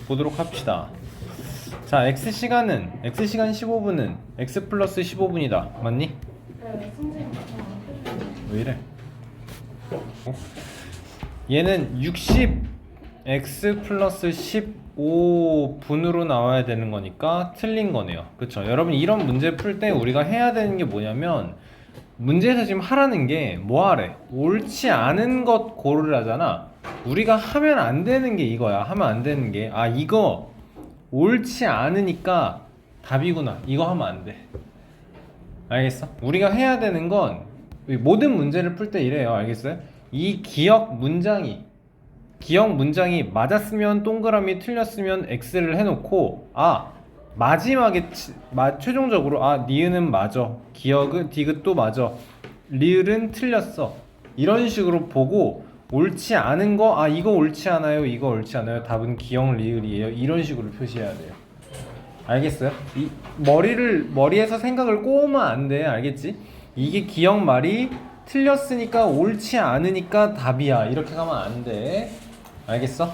보도록 합시다. 자, x시간 15분은 x 플러스 15분이다. 맞니? 네, 선생님. 왜 이래? 얘는 60x 플러스 15분으로 나와야 되는 거니까 틀린 거네요. 그쵸? 여러분 이런 문제 풀 때 우리가 해야 되는 게 뭐냐면 문제에서 지금 하라는 게 뭐 하래? 옳지 않은 것 고르라잖아. 우리가 하면 안 되는 게 이거야. 하면 안 되는 게 이거 옳지 않으니까 답이구나. 이거 하면 안 돼. 알겠어? 우리가 해야 되는 건 모든 문제를 풀 때 이래요. 알겠어요? 이 기억 문장이 맞았으면 동그라미, 틀렸으면 X를 해놓고 마지막에 최종적으로 니은은 맞아, 기억은 디귿도 맞아, 리을은 틀렸어, 이런 식으로 보고 옳지 않은 거 이거 옳지 않아요, 이거 옳지 않아요, 답은 기억 리을이에요, 이런 식으로 표시해야 돼요. 알겠어요? 이 머리에서 생각을 꼬으면 안 돼. 알겠지? 이게 기억 말이 틀렸으니까 옳지 않으니까 답이야, 이렇게 가면 안 돼. 알겠어?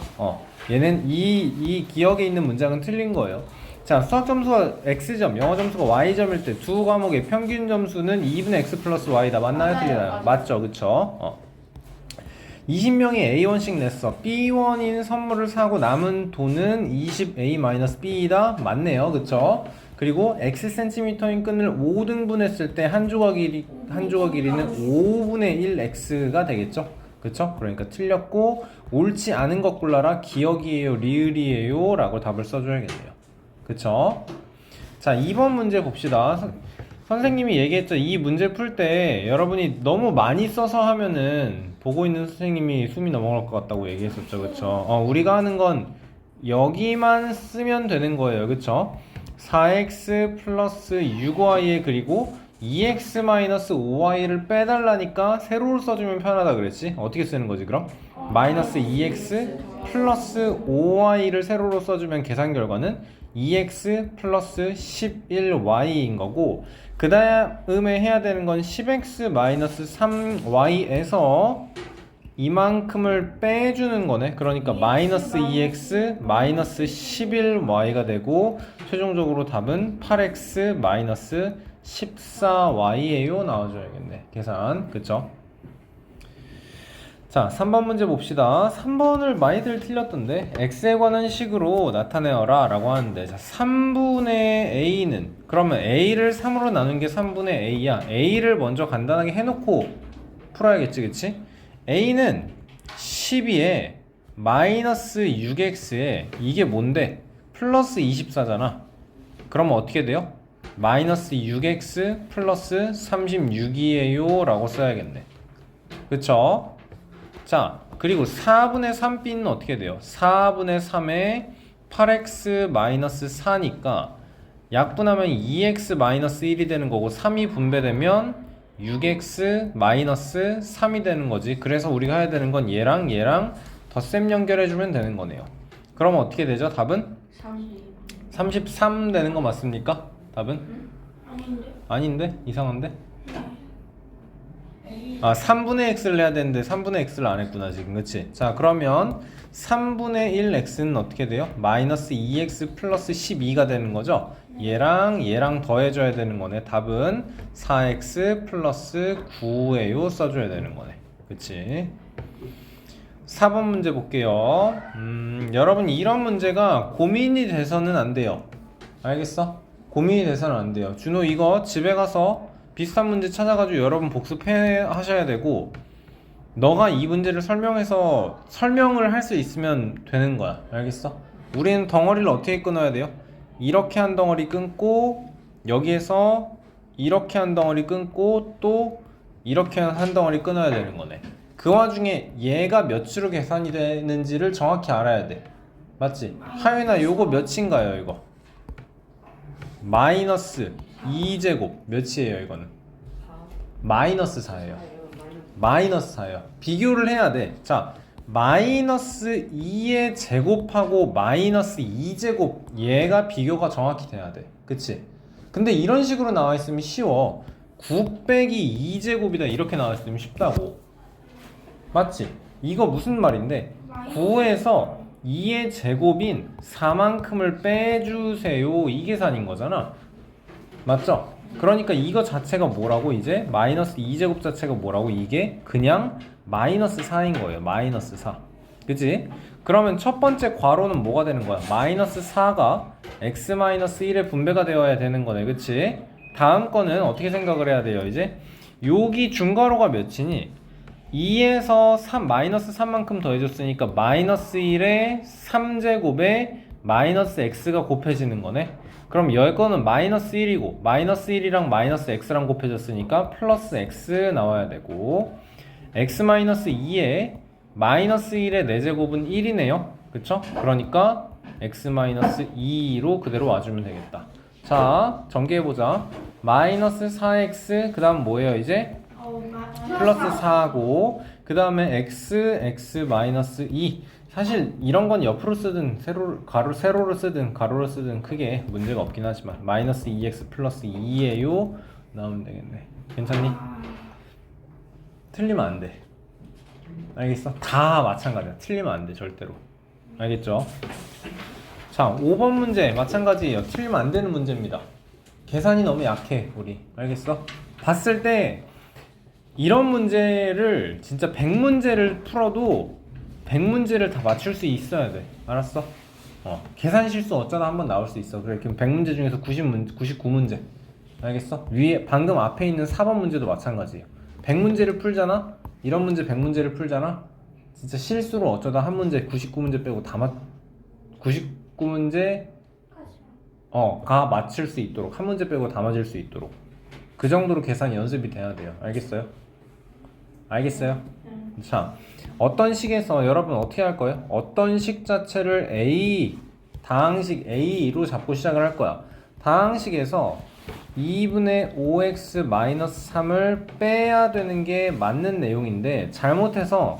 얘는 이 기억에 있는 문장은 틀린 거예요. 자, 수학 점수가 x점, 영어 점수가 y점일 때 두 과목의 평균 점수는 2분의 x 플러스 y다. 맞나요? 틀리나요? 맞죠? 그쵸? 20명이 A1씩 냈어. B1인 선물을 사고 남은 돈은 20A-B이다. 맞네요. 그쵸? 그리고 Xcm인 끈을 5등분 했을 때 한 조각 길이는 5분의 1X가 되겠죠? 그쵸? 그러니까 틀렸고, 옳지 않은 것 골라라. 기억이에요, 리을이에요 라고 답을 써줘야겠네요. 그쵸? 자, 2번 문제 봅시다. 선생님이 얘기했죠. 이 문제 풀 때 여러분이 너무 많이 써서 하면은 보고 있는 선생님이 숨이 넘어갈 것 같다고 얘기했었죠. 그쵸? 우리가 하는 건 여기만 쓰면 되는 거예요. 그쵸? 4x 플러스 6y에 그리고 2x-5y를 빼달라니까 세로를 써주면 편하다 그랬지? 어떻게 쓰는 거지 그럼? 마이너스 2x 플러스 5y를 세로로 써주면 계산 결과는 2x 플러스 11y인 거고, 그 다음에 해야 되는 건 10x 마이너스 3y에서 이만큼을 빼주는 거네. 그러니까 마이너스 2x 마이너스 11y가 되고, 최종적으로 답은 8x 마이너스 14y에요 나와줘야겠네. 계산. 그쵸? 자, 3번 문제 봅시다. 3번을 많이들 틀렸던데, x에 관한 식으로 나타내어라 라고 하는데, 자, 3분의 a는, 그러면 a를 3으로 나눈 게 3분의 a야. a를 먼저 간단하게 해놓고 풀어야겠지, 그치? a는 12에 마이너스 6x에 이게 뭔데? 플러스 24잖아. 그러면 어떻게 돼요? 마이너스 6x 플러스 36이에요 라고 써야겠네. 그쵸? 자, 그리고 4분의 3b는 어떻게 돼요? 4분의 3에 8x 마이너스 4니까 약분하면 2x 마이너스 1이 되는 거고, 3이 분배되면 6x 마이너스 3이 되는 거지. 그래서 우리가 해야 되는 건 얘랑 덧셈 연결해주면 되는 거네요. 그러면 어떻게 되죠? 답은? 33 되는 거 맞습니까? 답은? 아닌데? 이상한데? 3분의 x를 해야 되는데 3분의 x를 안 했구나 지금. 그치? 자, 그러면 3분의 1x는 어떻게 돼요? 마이너스 2x 플러스 12가 되는 거죠? 얘랑 더해줘야 되는 거네. 답은 4x 플러스 9예요 써줘야 되는 거네. 그치? 4번 문제 볼게요. 여러분 이런 문제가 고민이 돼서는 안 돼요. 알겠어? 고민이 돼서는 안 돼요. 준호 이거 집에 가서 비슷한 문제 찾아가지고 여러분 복습해 하셔야 되고, 너가 이 문제를 설명을 할 수 있으면 되는 거야. 알겠어? 우리는 덩어리를 어떻게 끊어야 돼요? 이렇게 한 덩어리 끊고, 여기에서 이렇게 한 덩어리 끊고, 또 이렇게 한 덩어리 끊어야 되는 거네. 그 와중에 얘가 몇으로 계산이 되는지를 정확히 알아야 돼. 맞지? 하윤아 요거 몇인가요 이거? 마이너스 2제곱 몇이에요 이거는? 마이너스 4예요. 마이너스 4예요. 비교를 해야 돼. 자, 마이너스 2의 제곱하고 마이너스 2제곱, 얘가 비교가 정확히 돼야 돼. 그치? 근데 이런 식으로 나와 있으면 쉬워. 9 빼기 2제곱이다 이렇게 나와 있으면 쉽다고. 맞지? 이거 무슨 말인데, 9에서 2의 제곱인 4만큼을 빼주세요. 이 계산인 거잖아. 맞죠? 그러니까 이거 자체가 뭐라고 이제? 마이너스 2제곱 자체가 뭐라고? 이게 그냥 마이너스 4인 거예요. 마이너스 4. 그치? 그러면 첫 번째 괄호는 뭐가 되는 거야? 마이너스 4가 x 마이너스 1에 분배가 되어야 되는 거네. 그치? 다음 거는 어떻게 생각을 해야 돼요 이제? 여기 중괄호가 몇이니? 2에서 3, 마이너스 3만큼 더해줬으니까 마이너스 1에 3제곱에 마이너스 x가 곱해지는 거네. 그럼 여기거는 마이너스 1이고 마이너스 1이랑 마이너스 x랑 곱해졌으니까 플러스 x 나와야 되고 x 마이너스 2에 마이너스 1의 4제곱은 1이네요. 그쵸? 그러니까 x 마이너스 2로 그대로 와주면 되겠다. 자, 전개해보자. 마이너스 4x 그 다음 뭐예요 이제? 플러스 4고 그 다음에 x 마이너스 2. 사실 이런 건 옆으로 쓰든 세로로 쓰든 가로로 쓰든 크게 문제가 없긴 하지만 마이너스 2x 플러스 2예요 나오면 되겠네. 괜찮니? 틀리면 안 돼. 알겠어? 다 마찬가지야. 틀리면 안 돼 절대로. 알겠죠? 자, 5번 문제 마찬가지예요. 틀리면 안 되는 문제입니다. 계산이 너무 약해 우리. 알겠어? 봤을 때 이런 문제를 진짜 100문제를 풀어도 100문제를 다 맞출 수 있어야 돼. 알았어? 계산 실수 어쩌다 한번 나올 수 있어. 그래, 그럼 100문제 중에서 99문제. 알겠어? 위에 방금 앞에 있는 4번 문제도 마찬가지예요. 100문제를 풀잖아? 이런 문제 100문제를 풀잖아? 진짜 실수로 어쩌다 한 문제 99문제 빼고 다 99문제 가 맞출 수 있도록 한 문제 빼고 다 맞을 수 있도록 그 정도로 계산이 연습이 돼야 돼요. 알겠어요? 알겠어요? 자, 어떤 식에서 여러분 어떻게 할 거예요? 어떤 식 자체를 다항식 A로 잡고 시작을 할 거야. 다항식에서 2분의 5x-3을 빼야 되는 게 맞는 내용인데 잘못해서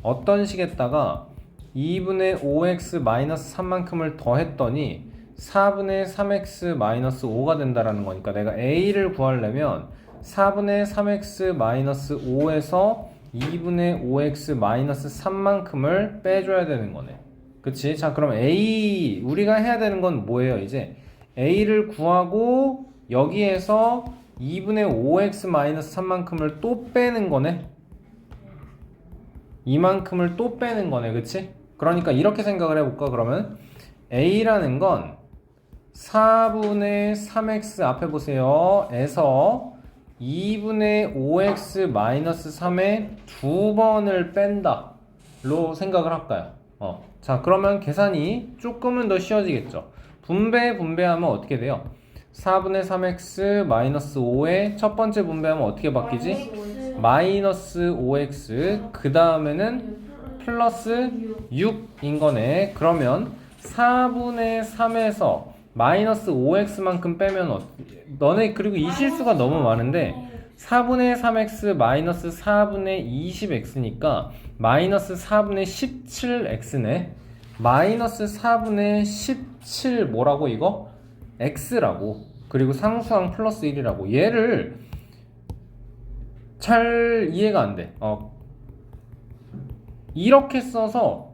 어떤 식에다가 2분의 5x-3만큼을 더했더니 4분의 3x-5가 된다라는 거니까 내가 A를 구하려면 4분의 3x-5에서 2분의 5x-3만큼을 빼줘야 되는 거네. 그치? 자, 그럼 우리가 해야 되는 건 뭐예요 이제? A를 구하고 여기에서 2분의 5x-3만큼을 또 빼는 거네. 이만큼을 또 빼는 거네. 그치? 그러니까 이렇게 생각을 해볼까 그러면? A라는 건 4분의 3x 앞에 보세요. 에서 2분의 5x-3의 두 번을 뺀다 로 생각을 할까요? 자, 그러면 계산이 조금은 더 쉬워지겠죠. 분배하면 어떻게 돼요? 4분의 3x-5의 첫 번째 분배하면 어떻게 바뀌지? 마이너스 5x 그 다음에는 플러스 6인 거네. 그러면 4분의 3에서 마이너스 5x만큼 빼면 너네 그리고 이 실수가 너무 많은데 4분의 3x 마이너스 4분의 20x니까 마이너스 4분의 17x네. 마이너스 4분의 17 뭐라고 이거? x라고. 그리고 상수항 플러스 1이라고. 얘를 잘 이해가 안 돼. 이렇게 써서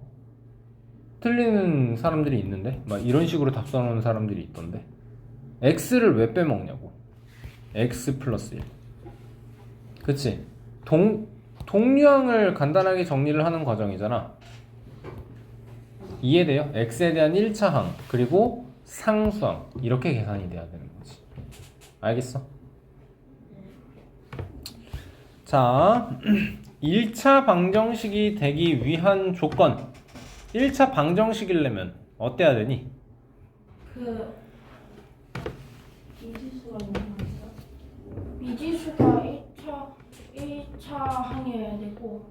틀리는 사람들이 있는데 막 이런 식으로 답 써놓은 사람들이 있던데 x를 왜 빼먹냐고. x 플러스 1. 그치? 동류항을 간단하게 정리를 하는 과정이잖아. 이해돼요? x에 대한 1차항 그리고 상수항 이렇게 계산이 돼야 되는 거지. 알겠어? 자, 1차 방정식이 되기 위한 조건. 1차 방정식이려면 어때야 되니? 미지수가 있는 거죠. 미지수가 1차 항이어야 되고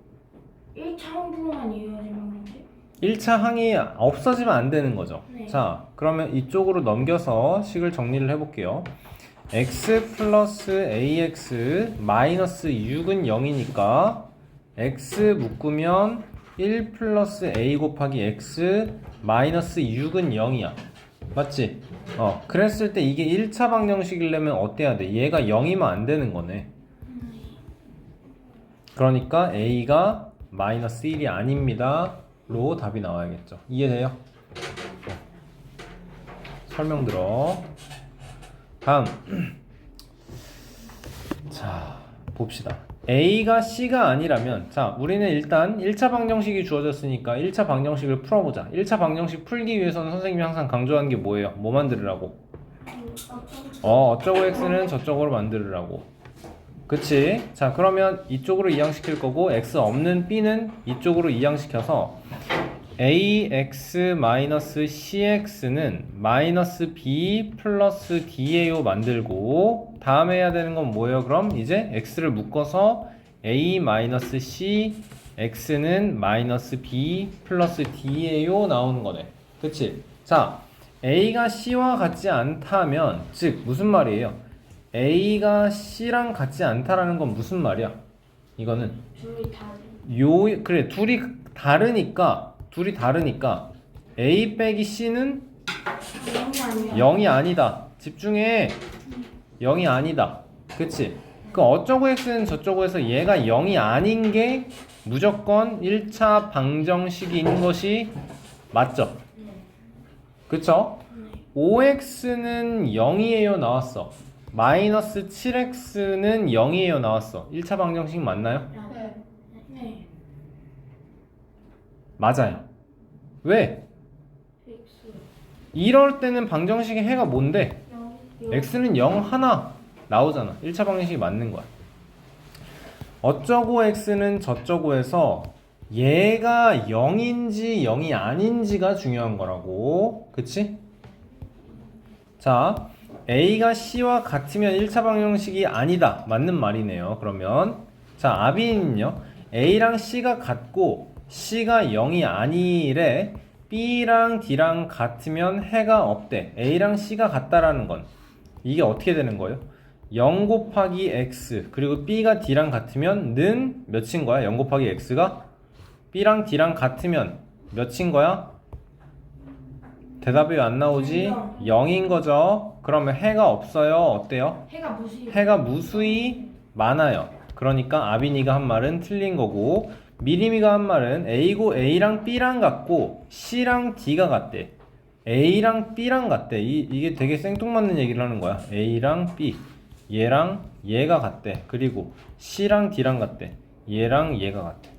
1차 항분만 이루어지면 되지. 1차 항이 없어지면 안 되는 거죠. 네. 자, 그러면 이쪽으로 넘겨서 식을 정리를 해볼게요. x 플러스 ax 마이너스 6은 0이니까 x 묶으면 1 플러스 a 곱하기 x 마이너스 6은 0이야. 맞지? 그랬을 때 이게 1차 방정식이려면 어때야 돼? 얘가 0이면 안 되는 거네. 그러니까 a가 마이너스 1이 아닙니다. 로 답이 나와야겠죠. 이해돼요? 설명 들어. 다음. 자, 봅시다. A가 C가 아니라면, 자, 우리는 일단 1차 방정식이 주어졌으니까 1차 방정식을 풀어보자. 1차 방정식 풀기 위해서는 선생님이 항상 강조하는 게 뭐예요? 뭐 만들으라고? 어쩌고 x는 저쪽으로 만들으라고. 그치? 자, 그러면 이쪽으로 이항시킬 거고 x 없는 b는 이쪽으로 이항시켜서 ax-cx는 -b 플러스 da요 만들고, 다음에 해야 되는 건 뭐예요? 그럼 이제 x를 묶어서 a-c x는 -b 플러스 da요 나오는 거네. 그치? 자, a가 c와 같지 않다면, 즉 무슨 말이에요? a가 c랑 같지 않다라는 건 무슨 말이야? 이거는 둘이 다 그래, 둘이 다르니까 A 빼기 C는 0이 아니다. 집중해. 0이 아니다. 그치? 그 어쩌고 X는 저쩌고 해서 얘가 0이 아닌 게 무조건 1차 방정식인 것이 맞죠? 그쵸? 5X는 0이에요 나왔어. 마이너스 7X는 0이에요 나왔어. 1차 방정식 맞나요? 네. 맞아요. 왜? 이럴 때는 방정식의 해가 뭔데? x는 0 하나 나오잖아. 1차 방정식이 맞는 거야. 어쩌고 x는 저쩌고 해서 얘가 0인지 0이 아닌지가 중요한 거라고. 그치? 자, a가 c와 같으면 1차 방정식이 아니다. 맞는 말이네요. 그러면 자, 아빈은요. a랑 c가 같고 C가 0이 아니래. B랑 D랑 같으면 해가 없대. A랑 C가 같다라는 건 이게 어떻게 되는 거예요? 0 곱하기 X 그리고 B가 D랑 같으면 는 몇인 거야? 0 곱하기 X가 B랑 D랑 같으면 몇인 거야? 대답이 왜 안 나오지? 0인 거죠. 그러면 해가 없어요. 어때요? 해가 무수히 많아요. 그러니까 아빈이가 한 말은 틀린 거고, 미리미가 한 말은 A랑 B랑 같고 C랑 D가 같대. A랑 B랑 같대. 이게 되게 생뚱맞는 얘기를 하는 거야. A랑 B, 얘랑 얘가 같대. 그리고 C랑 D랑 같대. 얘랑 얘가 같대.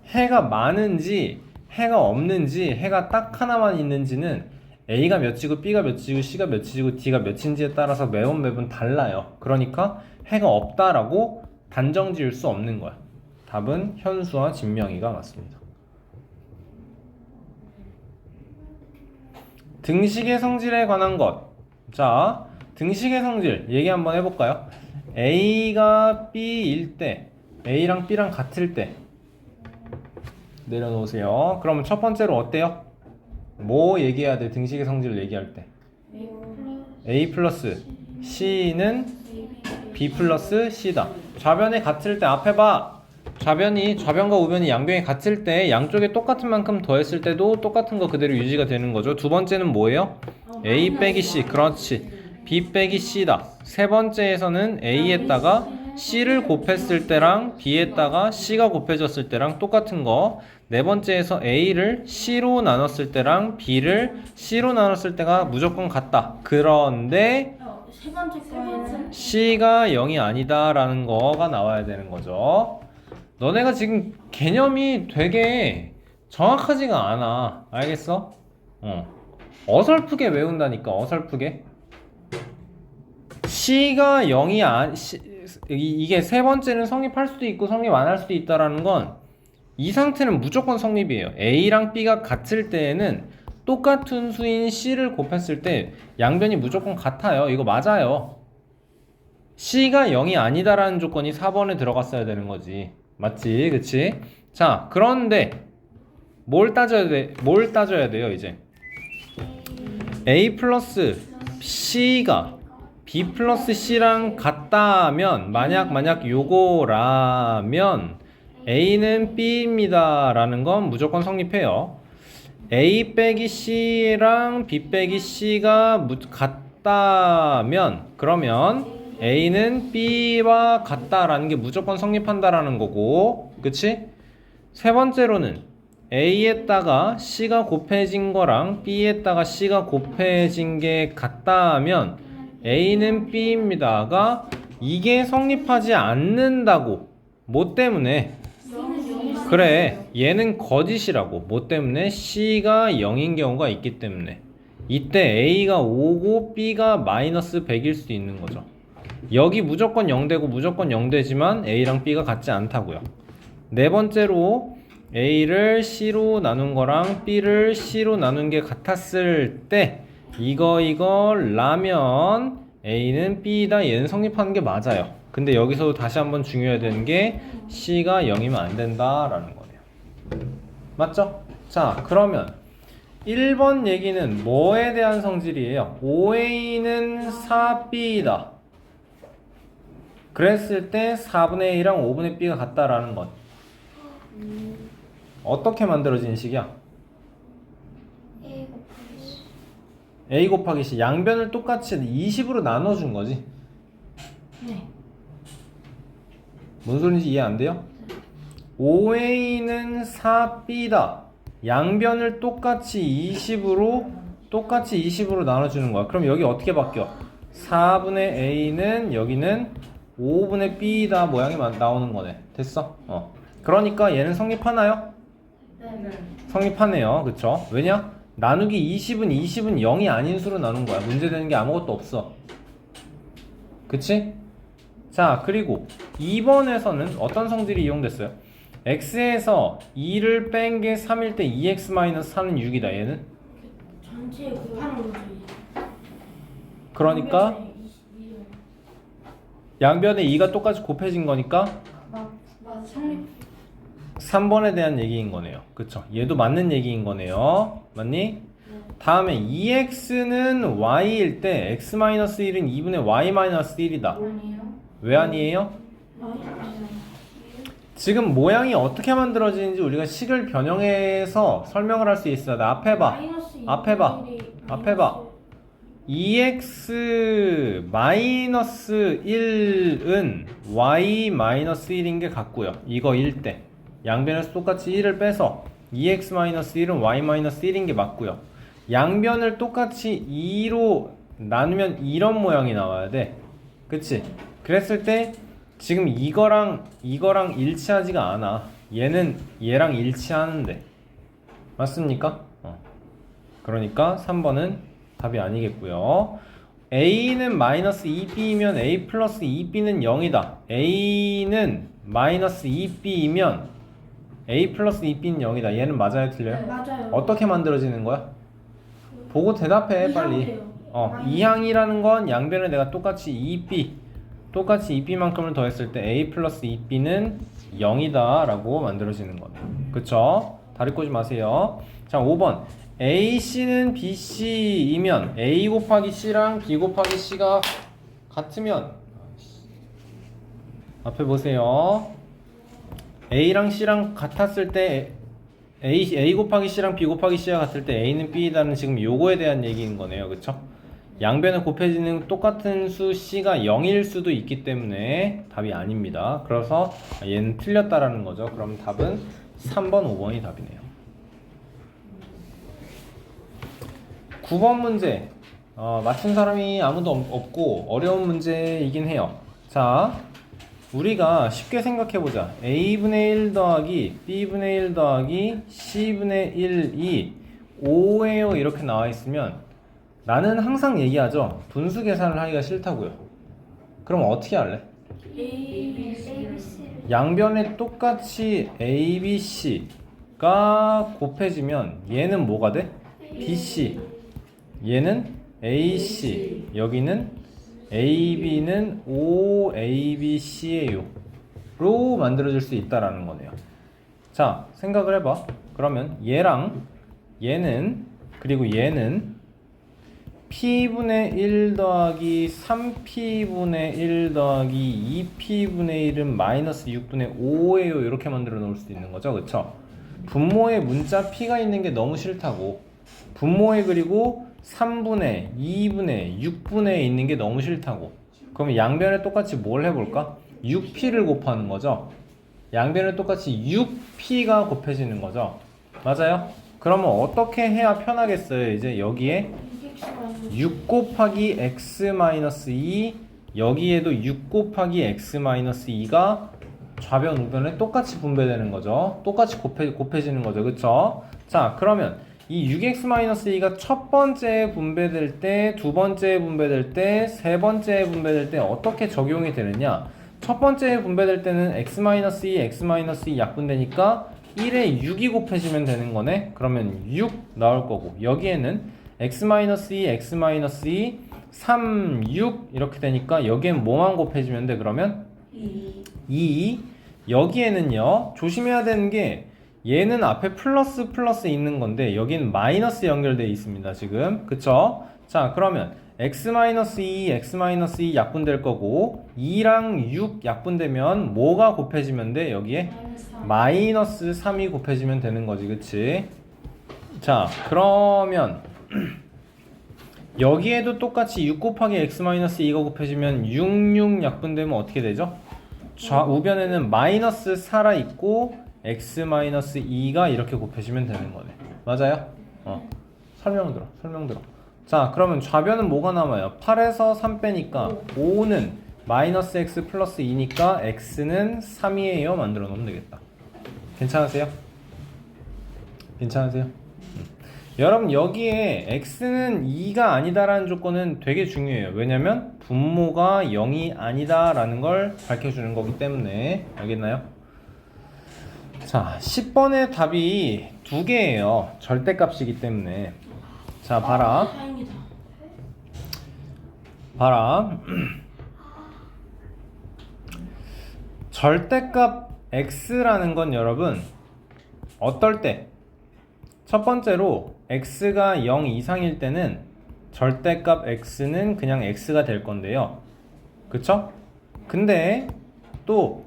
해가 많은지 해가 없는지, 해가 딱 하나만 있는지는 A가 몇이고 B가 몇이고 C가 몇이고 D가 몇인지에 따라서 매번 달라요. 그러니까 해가 없다라고 단정 지을 수 없는 거야. 답은 현수와 진명이가 맞습니다. 등식의 성질에 관한 것. 자, 등식의 성질 얘기 한번 해볼까요? A가 B일 때, A랑 B랑 같을 때 내려놓으세요. 그러면 첫 번째로 어때요? 뭐 얘기해야 돼? 등식의 성질을 얘기할 때 A 플러스 C는 B 플러스 C다. 좌변이 같을 때 앞에 봐. 좌변과 우변이 양변이 같을 때 양쪽에 똑같은 만큼 더했을 때도 똑같은 거 그대로 유지가 되는 거죠. 두 번째는 뭐예요? A 빼기 C. 그렇지. B 빼기 C다. 세 번째에서는 A에다가 C를 곱했을 때랑 B에다가 C가 곱해졌을 때랑 똑같은 거. 네 번째에서 A를 C로 나눴을 때랑 B를 C로 나눴을 때가 무조건 같다. 그런데 세 번째 거에는 C가 0이 아니다 라는 거가 나와야 되는 거죠. 너네가 지금 개념이 되게 정확하지가 않아. 알겠어? 어설프게 외운다니까. 어설프게. C가 0이 이게 세 번째는 성립할 수도 있고 성립 안 할 수도 있다라는 건 이 상태는 무조건 성립이에요. A랑 B가 같을 때에는 똑같은 수인 C를 곱했을 때 양변이 무조건 같아요. 이거 맞아요. C가 0이 아니다라는 조건이 4번에 들어갔어야 되는 거지. 맞지? 그치? 자, 그런데 뭘 따져야 돼요, 이제? A 플러스 C가 B 플러스 C랑 같다면, 만약 요거라면 A는 B입니다 라는 건 무조건 성립해요. A 빼기 C랑 B 빼기 C가 같다면, 그러면 A는 B와 같다라는 게 무조건 성립한다라는 거고, 그치? 세 번째로는 A에다가 C가 곱해진 거랑 B에다가 C가 곱해진 게 같다 하면 A는 B입니다가 이게 성립하지 않는다고. 뭐 때문에? 그래, 얘는 거짓이라고. 뭐 때문에? C가 0인 경우가 있기 때문에. 이때 A가 5고 B가 마이너스 100일 수도 있는 거죠. 여기 무조건 0되고 무조건 0되지만 A랑 B가 같지 않다고요. 네 번째로 A를 C로 나눈 거랑 B를 C로 나눈 게 같았을 때 이거라면 A는 B다. 얘는 성립하는 게 맞아요. 근데 여기서 다시 한번 중요해야 되는 게 C가 0이면 안 된다라는 거네요. 맞죠? 자, 그러면 1번 얘기는 뭐에 대한 성질이에요? OA는 4B다. 그랬을 때 4분의 A랑 5분의 B가 같다라는 것. 어떻게 만들어진 식이야? A 곱하기 C. 양변을 똑같이 20으로 나눠준 거지. 네. 뭔 소리인지 이해 안 돼요? OA는 4B다. 양변을 똑같이 20으로 나눠주는 거야. 그럼 여기 어떻게 바뀌어? 4분의 A는 여기는 5분의 B다 모양이 나오는 거네. 됐어? 그러니까 얘는 성립하나요? 네. 성립하네요. 그쵸? 왜냐? 나누기 20은 0이 아닌 수로 나눈 거야. 문제되는 게 아무것도 없어. 그치? 자, 그리고 2번에서는 어떤 성질이 이용됐어요? x에서 2를 뺀 게 3일 때 2x-4는 6이다. 얘는? 전체에 곱하는 거죠. 그러니까 양변에 2가 똑같이 곱해진 거니까 성립. 3번에 대한 얘기인 거네요. 그쵸? 얘도 맞는 얘기인 거네요. 맞니? 다음에 2x는 y일 때 x-1은 2분의 y-1이다. 아니에요. 왜 아니에요? 지금 모양이 어떻게 만들어지는지 우리가 식을 변형해서 설명을 할 수 있어야 돼. 앞에 봐. 앞에 봐. 앞에 봐. 2x-1은 y-1인 게 같고요. 이거 1 때. 양변에서 똑같이 1을 빼서 2x-1은 y-1인 게 맞고요. 양변을 똑같이 2로 나누면 이런 모양이 나와야 돼. 그치? 그랬을 때 지금 이거랑 일치하지가 않아. 얘는 얘랑 일치하는데. 맞습니까? 그러니까 3번은 답이 아니겠고요. A는 마이너스 2B이면 A 플러스 2B는 0이다. A는 마이너스 2B이면 A 플러스 2B는 0이다. 얘는 맞아요? 틀려요? 맞아요. 어떻게 만들어지는 거야? 보고 대답해 빨리. 이항이라는 건 양변을 내가 똑같이 2B만큼을 더했을 때 A 플러스 2B는 0이다 라고 만들어지는 거네. 그쵸? 다리 꼬지 마세요. 자, 5번 AC는 BC이면 A 곱하기 C랑 B 곱하기 C가 같으면 앞에 보세요. A랑 C랑 같았을 때 A 곱하기 C랑 B 곱하기 C가 같을 때 A는 B이다는 지금 요거에 대한 얘기인 거네요. 그쵸? 양변을 곱해지는 똑같은 수 C가 0일 수도 있기 때문에 답이 아닙니다. 그래서 얘는 틀렸다라는 거죠. 그럼 답은 3번, 5번이 답이네요. 9번 문제 맞춘 사람이 아무도 없고 어려운 문제이긴 해요. 자, 우리가 쉽게 생각해보자. A분의 1 더하기 B분의 1 더하기 C분의 1이 5예요 이렇게 나와있으면 나는 항상 얘기하죠. 분수 계산을 하기가 싫다고요. 그럼 어떻게 할래? 양변에 똑같이 A, B, C가 곱해지면 얘는 뭐가 돼? BC. 얘는 AC. 여기는 AB는 OABC예요. 로 만들어질 수 있다라는 거네요. 자, 생각을 해봐. 그러면 얘랑 얘는 그리고 얘는 P분의 1 더하기 3P분의 1 더하기 2P분의 1은 마이너스 6분의 5예요. 이렇게 만들어 놓을 수도 있는 거죠. 그쵸? 분모에 문자 P가 있는 게 너무 싫다고. 분모에 그리고 3분의, 2분의, 6분의 있는 게 너무 싫다고. 그러면 양변에 똑같이 뭘 해볼까? 6P를 곱하는 거죠. 양변에 똑같이 6P가 곱해지는 거죠. 맞아요? 그러면 어떻게 해야 편하겠어요? 이제 여기에 6 곱하기 x-2 여기에도 6 곱하기 x-2가 좌변 우변에 똑같이 분배되는 거죠. 똑같이 곱해지는 거죠. 그쵸? 자, 그러면 이 6x-2가 첫 번째에 분배될 때, 두 번째에 분배될 때, 세 번째에 분배될 때 어떻게 적용이 되느냐? 첫 번째에 분배될 때는 x-2, x-2 약분되니까 1에 6이 곱해지면 되는 거네. 그러면 6 나올 거고 여기에는 x-2, x-2, 3, 6 이렇게 되니까 여기엔 뭐만 곱해지면 돼? 그러면 2. 여기에는요 조심해야 되는 게 얘는 앞에 플러스 플러스 있는 건데 여기는 마이너스 연결되어 있습니다 지금. 그쵸? 자, 그러면 x-2, x-2 약분될 거고 2랑 6 약분되면 뭐가 곱해지면 돼? 여기에 마이너스 3이 곱해지면 되는 거지. 그치? 자, 그러면 여기에도 똑같이 6 곱하기 x-2가 곱해지면 6, 6 약분되면 어떻게 되죠? 우변에는 마이너스 4라 있고 x-2가 이렇게 곱해지면 되는 거네. 맞아요? 설명 들어. 자, 그러면 좌변은 뭐가 남아요? 8에서 3 빼니까 5는 마이너스 x 플러스 2니까 x는 3이에요. 만들어 놓으면 되겠다. 괜찮으세요? 여러분 여기에 x는 2가 아니다라는 조건은 되게 중요해요. 왜냐면 분모가 0이 아니다라는 걸 밝혀주는 거기 때문에. 알겠나요? 자, 10번의 답이 두 개예요. 절대값이기 때문에. 자, 봐라. 절대값 x라는 건 여러분 어떨 때? 첫 번째로 x가 0 이상일 때는 절대값 x는 그냥 x가 될 건데요. 그쵸? 근데 또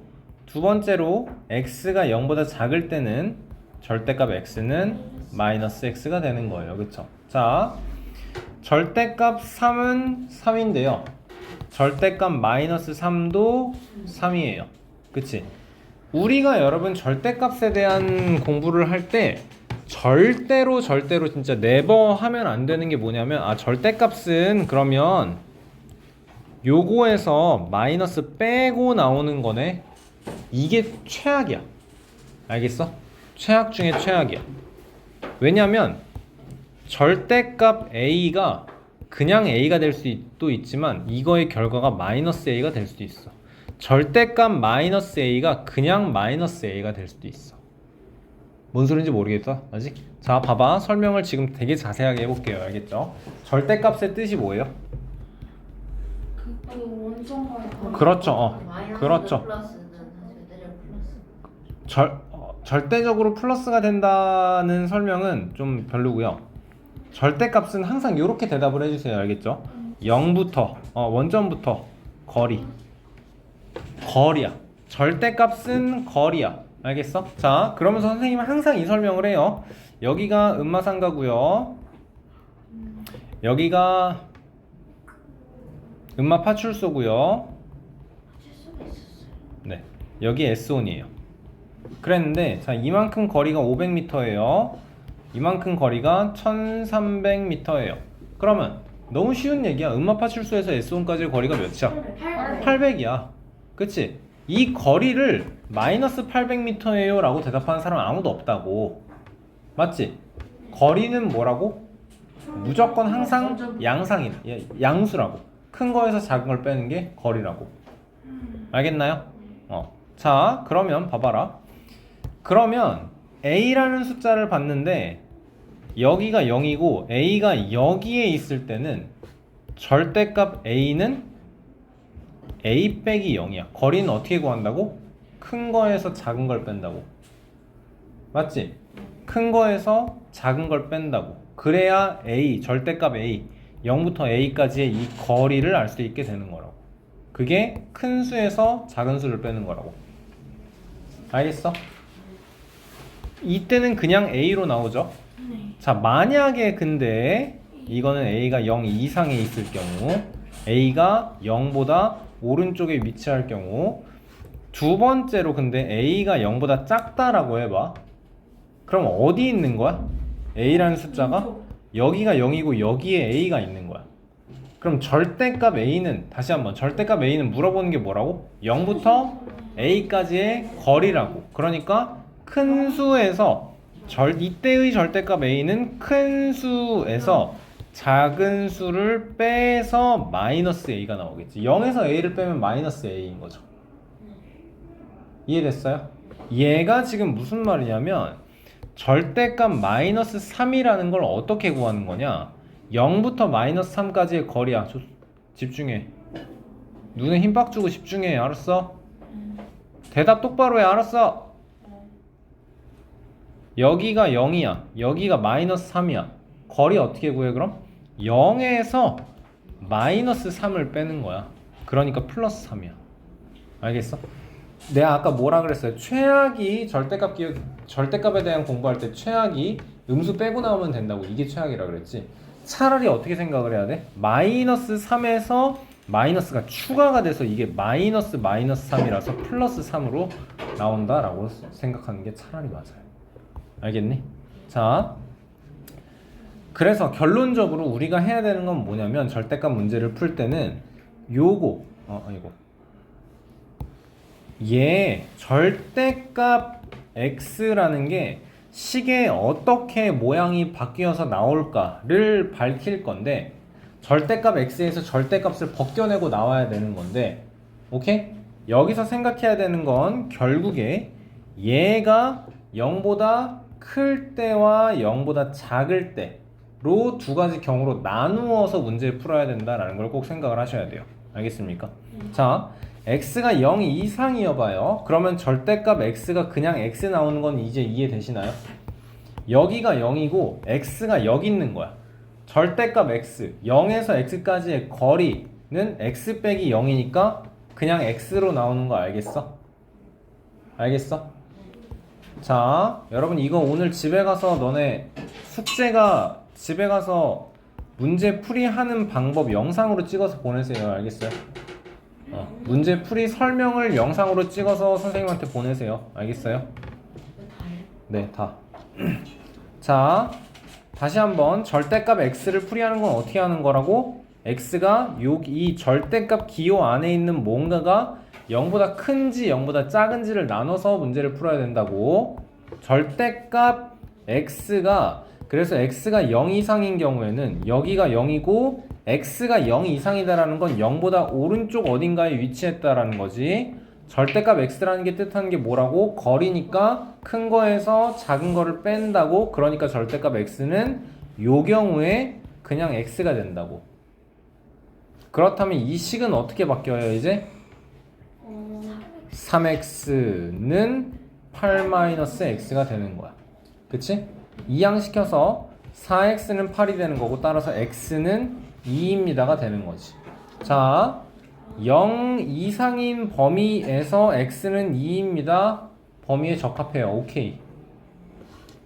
두 번째로 x가 0보다 작을 때는 절대값 x는 마이너스 x가 되는 거예요. 그쵸? 자, 절대값 3은 3인데요. 절대값 마이너스 3도 3이에요. 그치? 우리가 여러분 절대값에 대한 공부를 할 때 절대로 진짜 네버 하면 안 되는 게 뭐냐면 절대값은 그러면 요거에서 마이너스 빼고 나오는 거네. 이게 최악이야. 알겠어? 최악 중에 최악이야. 왜냐면 절대값 a가 그냥 a가 될 수도 있지만 이거의 결과가 마이너스 a가 될 수도 있어. 절대값 마이너스 a가 그냥 마이너스 a가 될 수도 있어. 뭔 소린지 모르겠어 아직? 자, 봐봐. 설명을 지금 되게 자세하게 해볼게요. 알겠죠? 절대값의 뜻이 뭐예요? 그렇죠. 그렇죠. 절대적으로 플러스가 된다는 설명은 좀 별로고요. 절대값은 항상 이렇게 대답을 해주세요. 알겠죠? 0부터 원점부터 거리야. 절대값은 거리야. 알겠어? 자, 그러면서 선생님은 항상 이 설명을 해요. 여기가 음마상가고요. 여기가 음마 파출소고요. 네, 여기 S1이에요. 그랬는데 자, 이만큼 거리가 500m예요. 이만큼 거리가 1300m예요. 그러면 너무 쉬운 얘기야. 음마 파출소에서 S1까지의 거리가 몇이야? 800이야. 그치? 이 거리를 마이너스 800m예요 라고 대답하는 사람 아무도 없다고. 맞지? 거리는 뭐라고? 무조건 항상 양수라고. 큰 거에서 작은 걸 빼는 게 거리라고. 알겠나요? 자, 그러면 봐봐라. 그러면 a라는 숫자를 봤는데 여기가 0이고 a가 여기에 있을 때는 절대값 a는 a 빼기 0이야. 거리는 어떻게 구한다고? 큰 거에서 작은 걸 뺀다고. 맞지? 큰 거에서 작은 걸 뺀다고. 그래야 a, 절대값 a, 0부터 a까지의 이 거리를 알 수 있게 되는 거라고. 그게 큰 수에서 작은 수를 빼는 거라고. 알겠어? 이때는 그냥 a로 나오죠. 자, 만약에 근데 이거는 a가 0 이상에 있을 경우, a가 0보다 오른쪽에 위치할 경우, 두 번째로 근데 a가 0보다 작다라고 해봐. 그럼 어디 있는 거야? a라는 숫자가 왼쪽. 여기가 0이고 여기에 a가 있는 거야. 그럼 절대값 a는 다시 한번 절대값 a는 물어보는 게 뭐라고? 0부터 a까지의 거리라고. 그러니까 큰 수에서 이때의 절대값 a는 큰 수에서 작은 수를 빼서 마이너스 a가 나오겠지. 0에서 a를 빼면 마이너스 a인 거죠. 이해됐어요? 얘가 지금 무슨 말이냐면 절대값 마이너스 3이라는 걸 어떻게 구하는 거냐? 0부터 마이너스 3까지의 거리야. 집중해. 눈에 힘 빡 주고 집중해. 알았어? 대답 똑바로 해. 알았어? 여기가 0이야. 여기가 마이너스 3이야. 거리 어떻게 구해 그럼? 0에서 마이너스 3을 빼는 거야. 그러니까 플러스 3이야. 알겠어? 내가 아까 뭐라 그랬어요? 최악이 절대값에 대한 공부할 때 최악이 음수 빼고 나오면 된다고. 이게 최악이라 그랬지. 차라리 어떻게 생각을 해야 돼? 마이너스 3에서 마이너스가 추가가 돼서 이게 마이너스 3이라서 플러스 3으로 나온다라고 생각하는 게 차라리 맞아요. 알겠니? 자, 그래서 결론적으로 우리가 해야 되는 건 뭐냐면 절대값 문제를 풀 때는 요거 얘 절대값 x라는 게 식에 어떻게 모양이 바뀌어서 나올까를 밝힐 건데 절대값 x에서 절대값을 벗겨내고 나와야 되는 건데 오케이? 여기서 생각해야 되는 건 결국에 얘가 0보다 클 때와 0보다 작을 때로 두 가지 경우로 나누어서 문제를 풀어야 된다라는 걸 꼭 생각을 하셔야 돼요. 알겠습니까? 자, x가 0 이상이어봐요. 그러면 절대값 x가 그냥 x 나오는 건 이제 이해되시나요? 여기가 0이고 x가 여기 있는 거야. 절대값 x 0에서 x까지의 거리는 x 빼기 0이니까 그냥 x로 나오는 거 알겠어? 알겠어? 자, 여러분 이거 오늘 집에 가서 너네 숙제가 집에 가서 문제 풀이하는 방법 영상으로 찍어서 보내세요. 알겠어요? 문제 풀이 설명을 영상으로 찍어서 선생님한테 보내세요. 알겠어요? 네, 다. 자, 다시 한번 절대값 x를 풀이하는 건 어떻게 하는 거라고? x가 이 절대값 기호 안에 있는 뭔가가 0보다 큰지 0보다 작은지를 나눠서 문제를 풀어야 된다고. 절대값 x가 그래서 x가 0 이상인 경우에는 여기가 0이고 x가 0 이상이다라는 건 0보다 오른쪽 어딘가에 위치했다라는 거지. 절대값 x라는 게 뜻하는 게 뭐라고? 거리니까 큰 거에서 작은 거를 뺀다고. 그러니까 절대값 x는 요 경우에 그냥 x가 된다고. 그렇다면 이 식은 어떻게 바뀌어요 이제? 3x는 8-x가 되는 거야. 그치? 이항시켜서 4x는 8이 되는 거고 따라서 x는 2입니다가 되는 거지. 자, 0 이상인 범위에서 x는 2입니다. 범위에 적합해요. 오케이.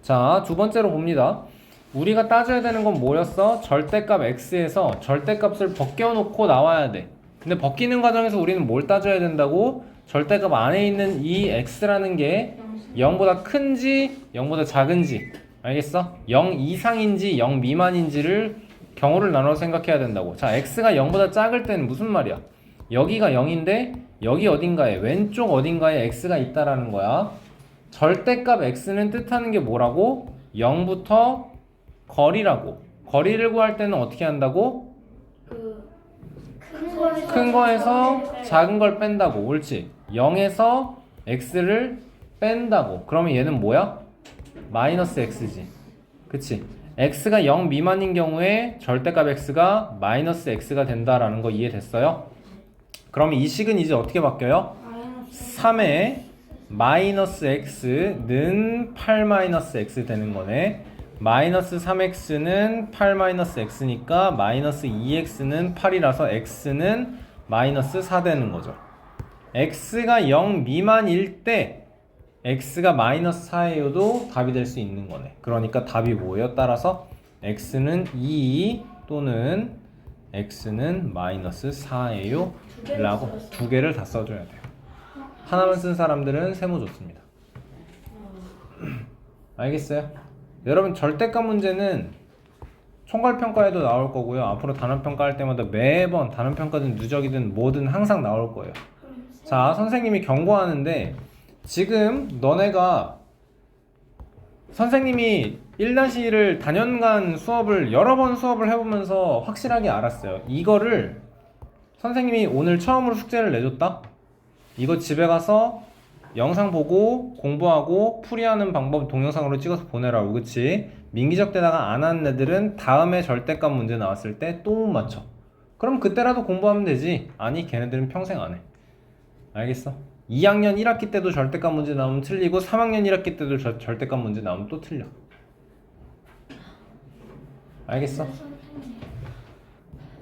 자, 두 번째로 봅니다. 우리가 따져야 되는 건 뭐였어? 절대값 x에서 절대값을 벗겨놓고 나와야 돼. 근데 벗기는 과정에서 우리는 뭘 따져야 된다고? 절대값 안에 있는 이 x라는 게 0보다 큰지 0보다 작은지 알겠어? 0 이상인지 0 미만인지를 경우를 나눠서 생각해야 된다고. 자, x가 0보다 작을 때는 무슨 말이야? 여기가 0인데 여기 어딘가에 왼쪽 어딘가에 x가 있다라는 거야. 절대값 x는 뜻하는 게 뭐라고? 0부터 거리라고. 거리를 구할 때는 어떻게 한다고? 큰 거에서 작은 걸 뺀다고. 옳지. 0에서 x를 뺀다고. 그러면 얘는 뭐야? 마이너스 x지. 그치? x가 0 미만인 경우에 절대값 x가 마이너스 x가 된다라는 거 이해됐어요? 그러면 이 식은 이제 어떻게 바뀌어요? 3의 마이너스 x는 8-x 되는 거네. 마이너스 3x는 8-x니까 마이너스 2x는 8이라서 x는 마이너스 4 되는 거죠. x가 0 미만일 때 x가 마이너스 4예요도 답이 될 수 있는 거네. 그러니까 답이 뭐예요? 따라서 x는 2 또는 x는 마이너스 4예요 라고 두 개를 다 써줘야 돼요. 하나만 쓴 사람들은 세모 좋습니다. 알겠어요? 여러분 절대값 문제는 총괄평가에도 나올 거고요. 앞으로 단원평가 할 때마다 매번 단원평가든 누적이든 뭐든 항상 나올 거예요. 자, 선생님이 경고하는데 지금 너네가 선생님이 1-1을 단연간 수업을 여러 번 수업을 해보면서 확실하게 알았어요. 이거를 선생님이 오늘 처음으로 숙제를 내줬다? 이거 집에 가서 영상 보고 공부하고 풀이하는 방법 동영상으로 찍어서 보내라고. 그치? 민기적 대다가 안 하는 애들은 다음에 절대값 문제 나왔을 때 또 못 맞춰. 그럼 그때라도 공부하면 되지. 아니 걔네들은 평생 안 해. 알겠어? 2학년 1학기 때도 절대값 문제 나오면 틀리고 3학년 1학기 때도 절대값 문제 나오면 또 틀려. 알겠어?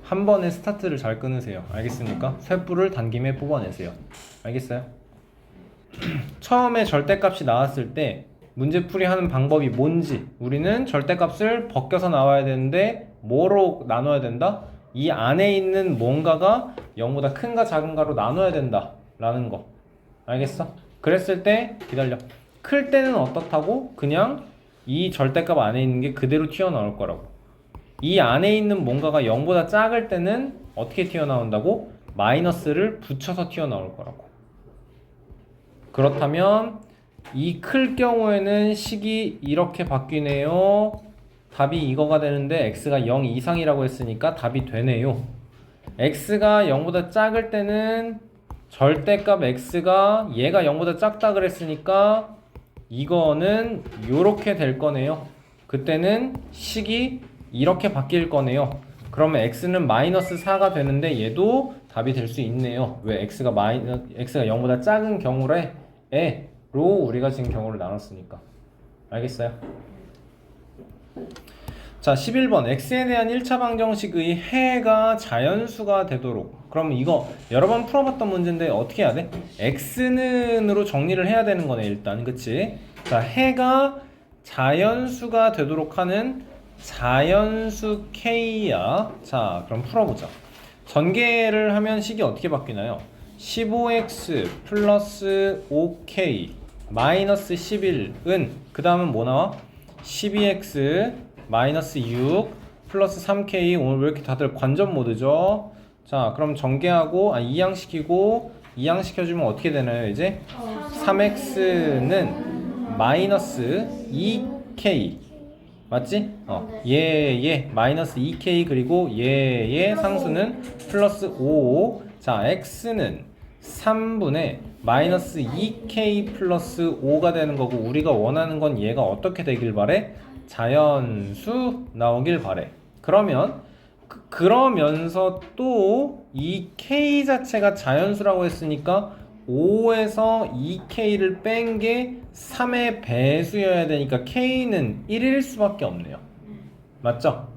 한 번에 스타트를 잘 끊으세요. 알겠습니까? 쇳불을 단김에 뽑아내세요. 알겠어요? 처음에 절대값이 나왔을 때 문제풀이 하는 방법이 뭔지, 우리는 절대값을 벗겨서 나와야 되는데 뭐로 나눠야 된다? 이 안에 있는 뭔가가 0보다 큰가 작은가로 나눠야 된다 라는 거. 알겠어? 그랬을 때 기다려. 클 때는 어떻다고? 그냥 이 절대값 안에 있는 게 그대로 튀어나올 거라고. 이 안에 있는 뭔가가 0보다 작을 때는 어떻게 튀어나온다고? 마이너스를 붙여서 튀어나올 거라고. 그렇다면 이 클 경우에는 식이 이렇게 바뀌네요. 답이 이거가 되는데 x가 0 이상이라고 했으니까 답이 되네요. x가 0보다 작을 때는 절대값 x가 얘가 0보다 작다 그랬으니까 이거는 요렇게 될 거네요. 그때는 식이 이렇게 바뀔 거네요. 그러면 x는 마이너스 4가 되는데 얘도 답이 될 수 있네요. 왜? x가 0보다 작은 경우래 로 우리가 지금 경우를 나눴으니까. 알겠어요? 자, 11번 x에 대한 1차 방정식의 해가 자연수가 되도록. 그럼 이거 여러 번 풀어봤던 문제인데 어떻게 해야 돼? x는으로 정리를 해야 되는 거네 일단. 그치? 자, 해가 자연수가 되도록 하는 자연수 k야. 자, 그럼 풀어보자. 전개를 하면 식이 어떻게 바뀌나요? 15x 플러스 5k 마이너스 11은 그 다음은 뭐 나와? 12x 마이너스 6 플러스 3k. 오늘 왜 이렇게 다들 관전 모드죠? 자, 그럼 전개하고 이항시키고 이항시켜주면 어떻게 되나요 이제? 3x는 마이너스 2k 맞지? 얘의 마이너스 2k 그리고 얘의 상수는 플러스 5. 자, x는 3분의 마이너스 2k 플러스 5가 되는 거고 우리가 원하는 건 얘가 어떻게 되길 바래? 자연수 나오길 바래. 그러면 그러면서 또 이 k 자체가 자연수라고 했으니까 5에서 2k를 뺀 게 3의 배수여야 되니까 k는 1일 수밖에 없네요. 맞죠?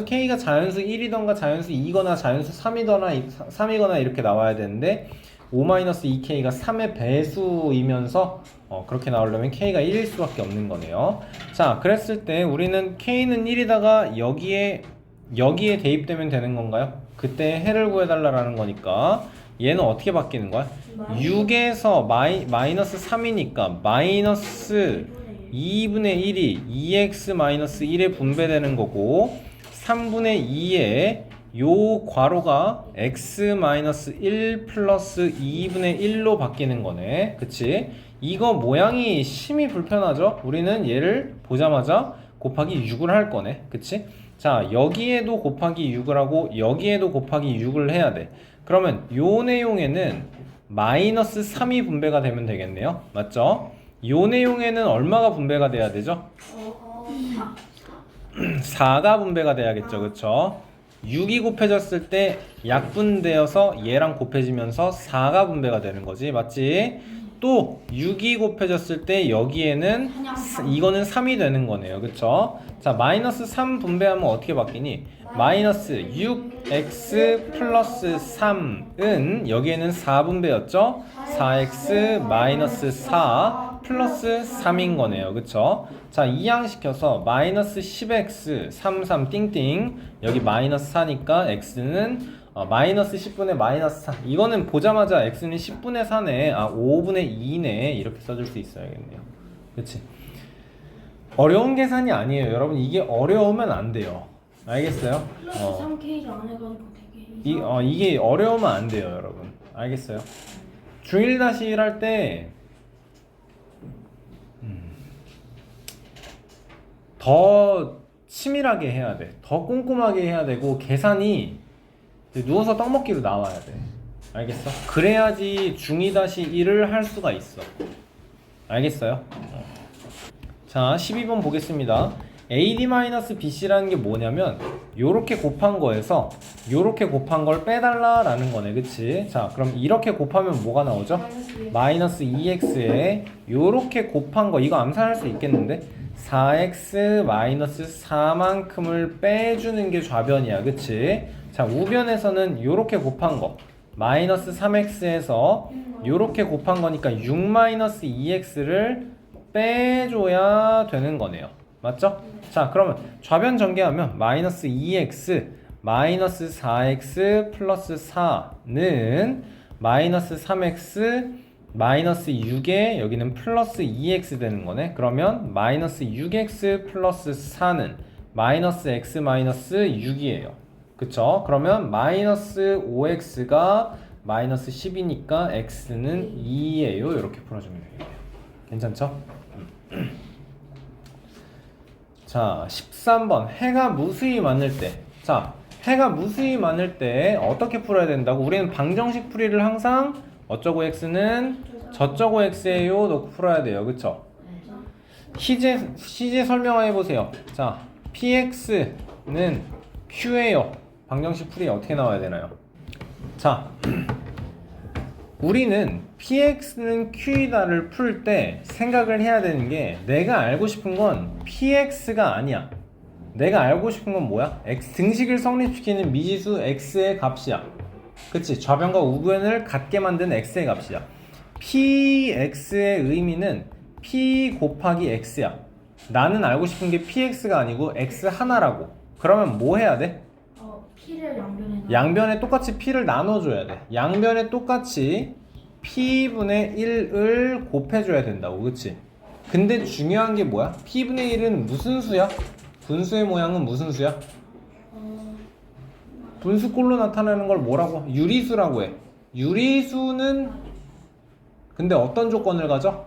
k가 자연수 1이던가 자연수 2거나 자연수 3이거나 이렇게 나와야 되는데 5-2k가 3의 배수이면서 그렇게 나오려면 k가 1일 수밖에 없는 거네요. 자, 그랬을 때 우리는 k는 1이다가 여기에 대입되면 되는 건가요? 그때 해를 구해달라는 거니까 얘는 어떻게 바뀌는 거야? 6에서 마이너스 3이니까 마이너스 2분의 1이 2x-1에 분배되는 거고 3분의 2에 요 괄호가 x-1 플러스 2분의 1로 바뀌는 거네. 그치? 이거 모양이 심히 불편하죠? 우리는 얘를 보자마자 곱하기 6을 할 거네. 그치? 자, 여기에도 곱하기 6을 하고 여기에도 곱하기 6을 해야 돼. 그러면 요 내용에는 마이너스 3이 분배가 되면 되겠네요. 맞죠? 요 내용에는 얼마가 분배가 돼야 되죠? 4가 분배가 돼야겠죠. 그쵸? 6이 곱해졌을 때 약분되어서 얘랑 곱해지면서 4가 분배가 되는 거지. 맞지? 또 6이 곱해졌을 때 여기에는 이거는 3이 되는 거네요. 그쵸? 자, 마이너스 3 분배하면 어떻게 바뀌니? 마이너스 6x 플러스 3은 여기에는 4분배였죠? 4x 마이너스 4 플러스 3인 거네요. 그쵸? 자, 이항시켜서 마이너스 10x 33 띵띵 여기 마이너스 4니까 x는 마이너스 10분의 마이너스 4. 이거는 보자마자 x는 10분의 4네. 5분의 2네. 이렇게 써줄 수 있어야겠네요. 그치? 어려운 계산이 아니에요. 여러분 이게 어려우면 안 돼요. 알겠어요? 플러스 3K를 안 해가지고 되게 이게 어려우면 안 돼요, 여러분. 알겠어요? 중1-1 할 때 더 치밀하게 해야 돼. 더 꼼꼼하게 해야 되고 계산이 누워서 떡 먹기로 나와야 돼. 알겠어? 그래야지 중2-1을 할 수가 있어. 알겠어요? 자, 12번 보겠습니다. AD-BC라는 게 뭐냐면 요렇게 곱한 거에서 요렇게 곱한 걸 빼달라 라는 거네. 그치? 자, 그럼 이렇게 곱하면 뭐가 나오죠? 마이너스 2x에 요렇게 곱한 거, 이거 암산할 수 있겠는데? 4x 마이너스 4만큼을 빼주는 게 좌변이야. 그치? 자, 우변에서는 요렇게 곱한 거 마이너스 3x에서 요렇게 곱한 거니까 6 마이너스 2x를 빼줘야 되는 거네요. 맞죠? 자, 그러면 좌변 전개하면 마이너스 2x 마이너스 4x 플러스 4는 마이너스 3x 마이너스 6에 여기는 플러스 2x 되는 거네. 그러면 마이너스 6x 플러스 4는 마이너스 x 마이너스 6이에요. 그쵸? 그러면 마이너스 5x가 마이너스 10이니까 x는 2예요. 이렇게 풀어주면 되겠네요. 괜찮죠? 자, 13번 해가 무수히 많을 때. 자, 해가 무수히 많을 때 어떻게 풀어야 된다고? 우리는 방정식 풀이를 항상 어쩌고 x는 저쩌고 x예요 놓고 풀어야 돼요. 그쵸? 시제 설명해 보세요. 자, px는 q예요. 방정식 풀이 어떻게 나와야 되나요? 자, 우리는 px는 q이다를 풀 때 생각을 해야 되는 게 내가 알고 싶은 건 px가 아니야. 내가 알고 싶은 건 뭐야? 등식을 성립시키는 미지수 x의 값이야. 그치? 좌변과 우변을 같게 만든 x의 값이야. px의 의미는 p 곱하기 x야. 나는 알고 싶은 게 px가 아니고 x 하나라고. 그러면 뭐 해야 돼? P를 양변에 똑같이 p를 나눠줘야 돼. 양변에 똑같이 p분의 1을 곱해줘야 된다고. 그치? 근데 중요한 게 뭐야? p분의 1은 무슨 수야? 분수의 모양은 무슨 수야? 분수꼴로 나타나는 걸 뭐라고? 유리수라고 해. 유리수는 근데 어떤 조건을 가져?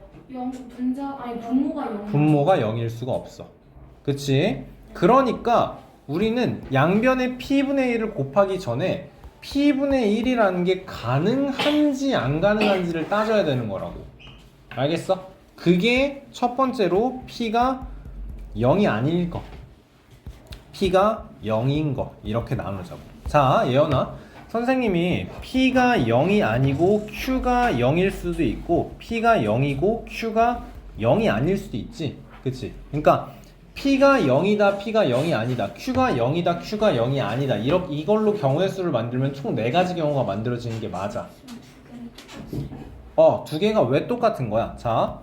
분모가 0일 수가 없어. 그치? 그러니까 우리는 양변에 p분의 1을 곱하기 전에 p분의 1이라는 게 가능한지 안 가능한지를 따져야 되는 거라고. 알겠어? 그게 첫 번째로 p가 0이 아닐 거, p가 0인 거 이렇게 나누자고. 자, 예언아, 선생님이 p가 0이 아니고 q가 0일 수도 있고 p가 0이고 q가 0이 아닐 수도 있지. 그치? 그러니까 p가 0이다, p가 0이 아니다, q가 0이다, q가 0이 아니다, 이걸로 경우의 수를 만들면 총 4가지 경우가 만들어지는 게 맞아. 두 개가 왜 똑같은 거야? 자,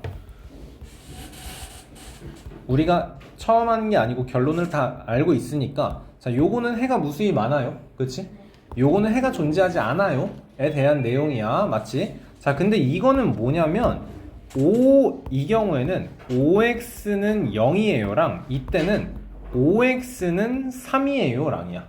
우리가 처음 하는 게 아니고 결론을 다 알고 있으니까, 자, 요거는 해가 무수히 많아요. 그치? 요거는 해가 존재하지 않아요 에 대한 내용이야. 맞지? 자, 근데 이거는 뭐냐면 이 경우에는 5x는 0이에요 랑 이때는 5x는 3이에요 랑이야.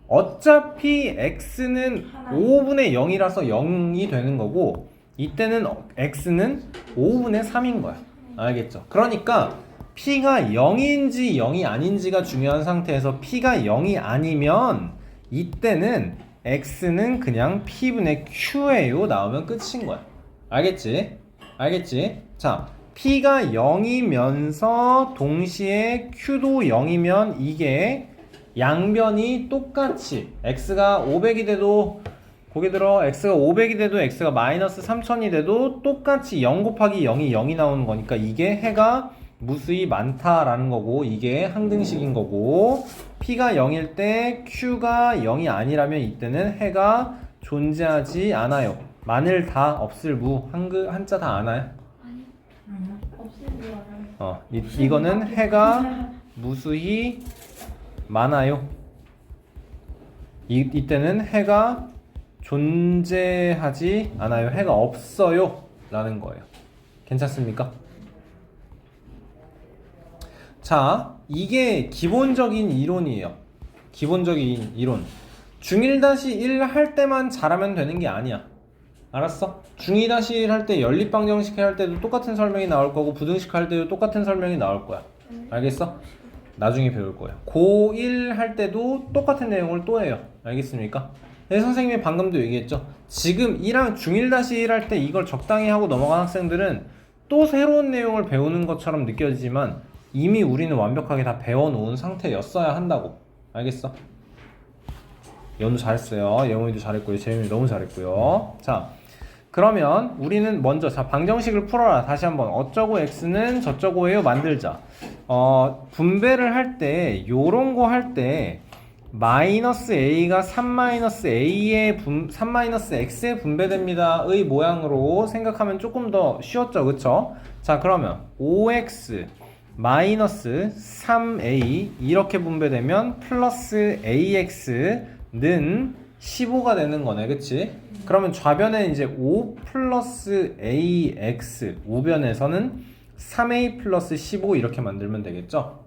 어차피 x는 5분의 0이라서 0이 되는 거고 이때는 x는 5분의 3인 거야. 알겠죠? 그러니까 p가 0인지 0이 아닌지가 중요한 상태에서 p가 0이 아니면 이때는 x는 그냥 p분의 q예요 나오면 끝인 거야. 알겠지? 알겠지? 자, p가 0이면서 동시에 q도 0이면 이게 양변이 똑같이 x가 500이 돼도 거기 들어 x가 500이 돼도 x가 마이너스 3000이 돼도 똑같이 0 곱하기 0이 0이 나오는 거니까 이게 해가 무수히 많다라는 거고 이게 항등식인 거고 p가 0일 때 q가 0이 아니라면 이때는 해가 존재하지 않아요. 만일 다 없을 무 한자 다 아나요? 아니요. 없을 무 알아요. 이거는 해가 무수히 많아요. 이때는 해가 존재하지 않아요. 해가 없어요 라는 거예요. 괜찮습니까? 자, 이게 기본적인 이론이에요. 기본적인 이론. 중1-1 할 때만 잘하면 되는 게 아니야. 알았어? 중2-1 할 때 연립방정식 할 때도 똑같은 설명이 나올 거고 부등식 할 때도 똑같은 설명이 나올 거야. 알겠어? 나중에 배울 거야. 고1 할 때도 똑같은 내용을 또 해요. 알겠습니까? 네, 선생님이 방금도 얘기했죠. 지금 1학 중1-1 할 때 이걸 적당히 하고 넘어간 학생들은 또 새로운 내용을 배우는 것처럼 느껴지지만 이미 우리는 완벽하게 다 배워놓은 상태였어야 한다고. 알겠어? 연우 잘했어요. 영훈이도 잘했고요. 재민이 너무 잘했고요. 자, 그러면 우리는 먼저 자 방정식을 풀어라. 다시 한번 어쩌고 x는 저쩌고예요 만들자. 분배를 할 때 요런 거 할 때 마이너스 a가 3-a의 3-x에 분배됩니다 의 모양으로 생각하면 조금 더 쉬웠죠, 그쵸? 자, 그러면 5x 마이너스 3a 이렇게 분배되면 플러스 ax는 15가 되는 거네, 그치? 그러면 좌변에 이제 5 플러스 ax, 우변에서는 3a 플러스 15 이렇게 만들면 되겠죠?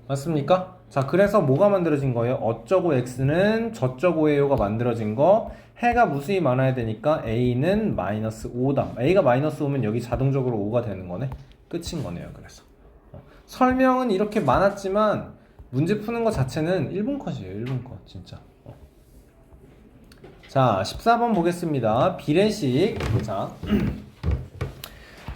맞습니까? 자, 그래서 뭐가 만들어진 거예요? 어쩌고 x는 저쩌고예요가 만들어진 거. 해가 무수히 많아야 되니까 a는 마이너스 5다. a가 마이너스 5면 여기 자동적으로 5가 되는 거네. 끝인 거네요. 그래서 설명은 이렇게 많았지만 문제 푸는 것 자체는 1분 컷이에요. 1분 컷 진짜. 자, 14번 보겠습니다. 비례식. 자,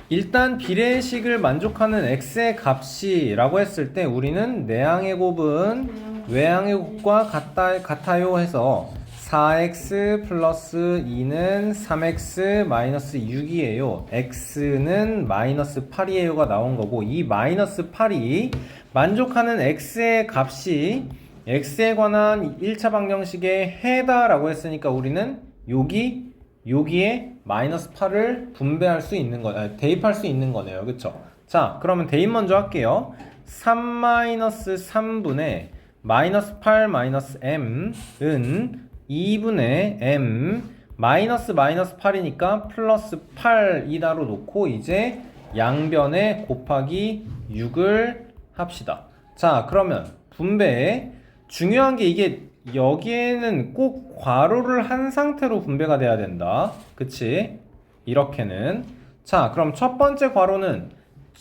일단 비례식을 만족하는 x의 값이라고 했을 때 우리는 내항의 곱은 외항의 곱과 같아요 해서 4x 플러스 2는 3x 마이너스 6이에요. x는 마이너스 8이에요가 나온 거고, 이 마이너스 8이 만족하는 x의 값이 x에 관한 1차 방정식의 해다라고 했으니까 우리는 여기에 마이너스 8을 분배할 수 있는 대입할 수 있는 거네요. 그쵸? 자, 그러면 대입 먼저 할게요. 3-3분의 마이너스 8 마이너스 m은 2분의 m 마이너스 8이니까 플러스 8이다로 놓고 이제 양변에 곱하기 6을 합시다. 자, 그러면 분배 중요한 게 이게 여기에는 꼭 괄호를 한 상태로 분배가 돼야 된다. 그치? 이렇게는. 자, 그럼 첫 번째 괄호는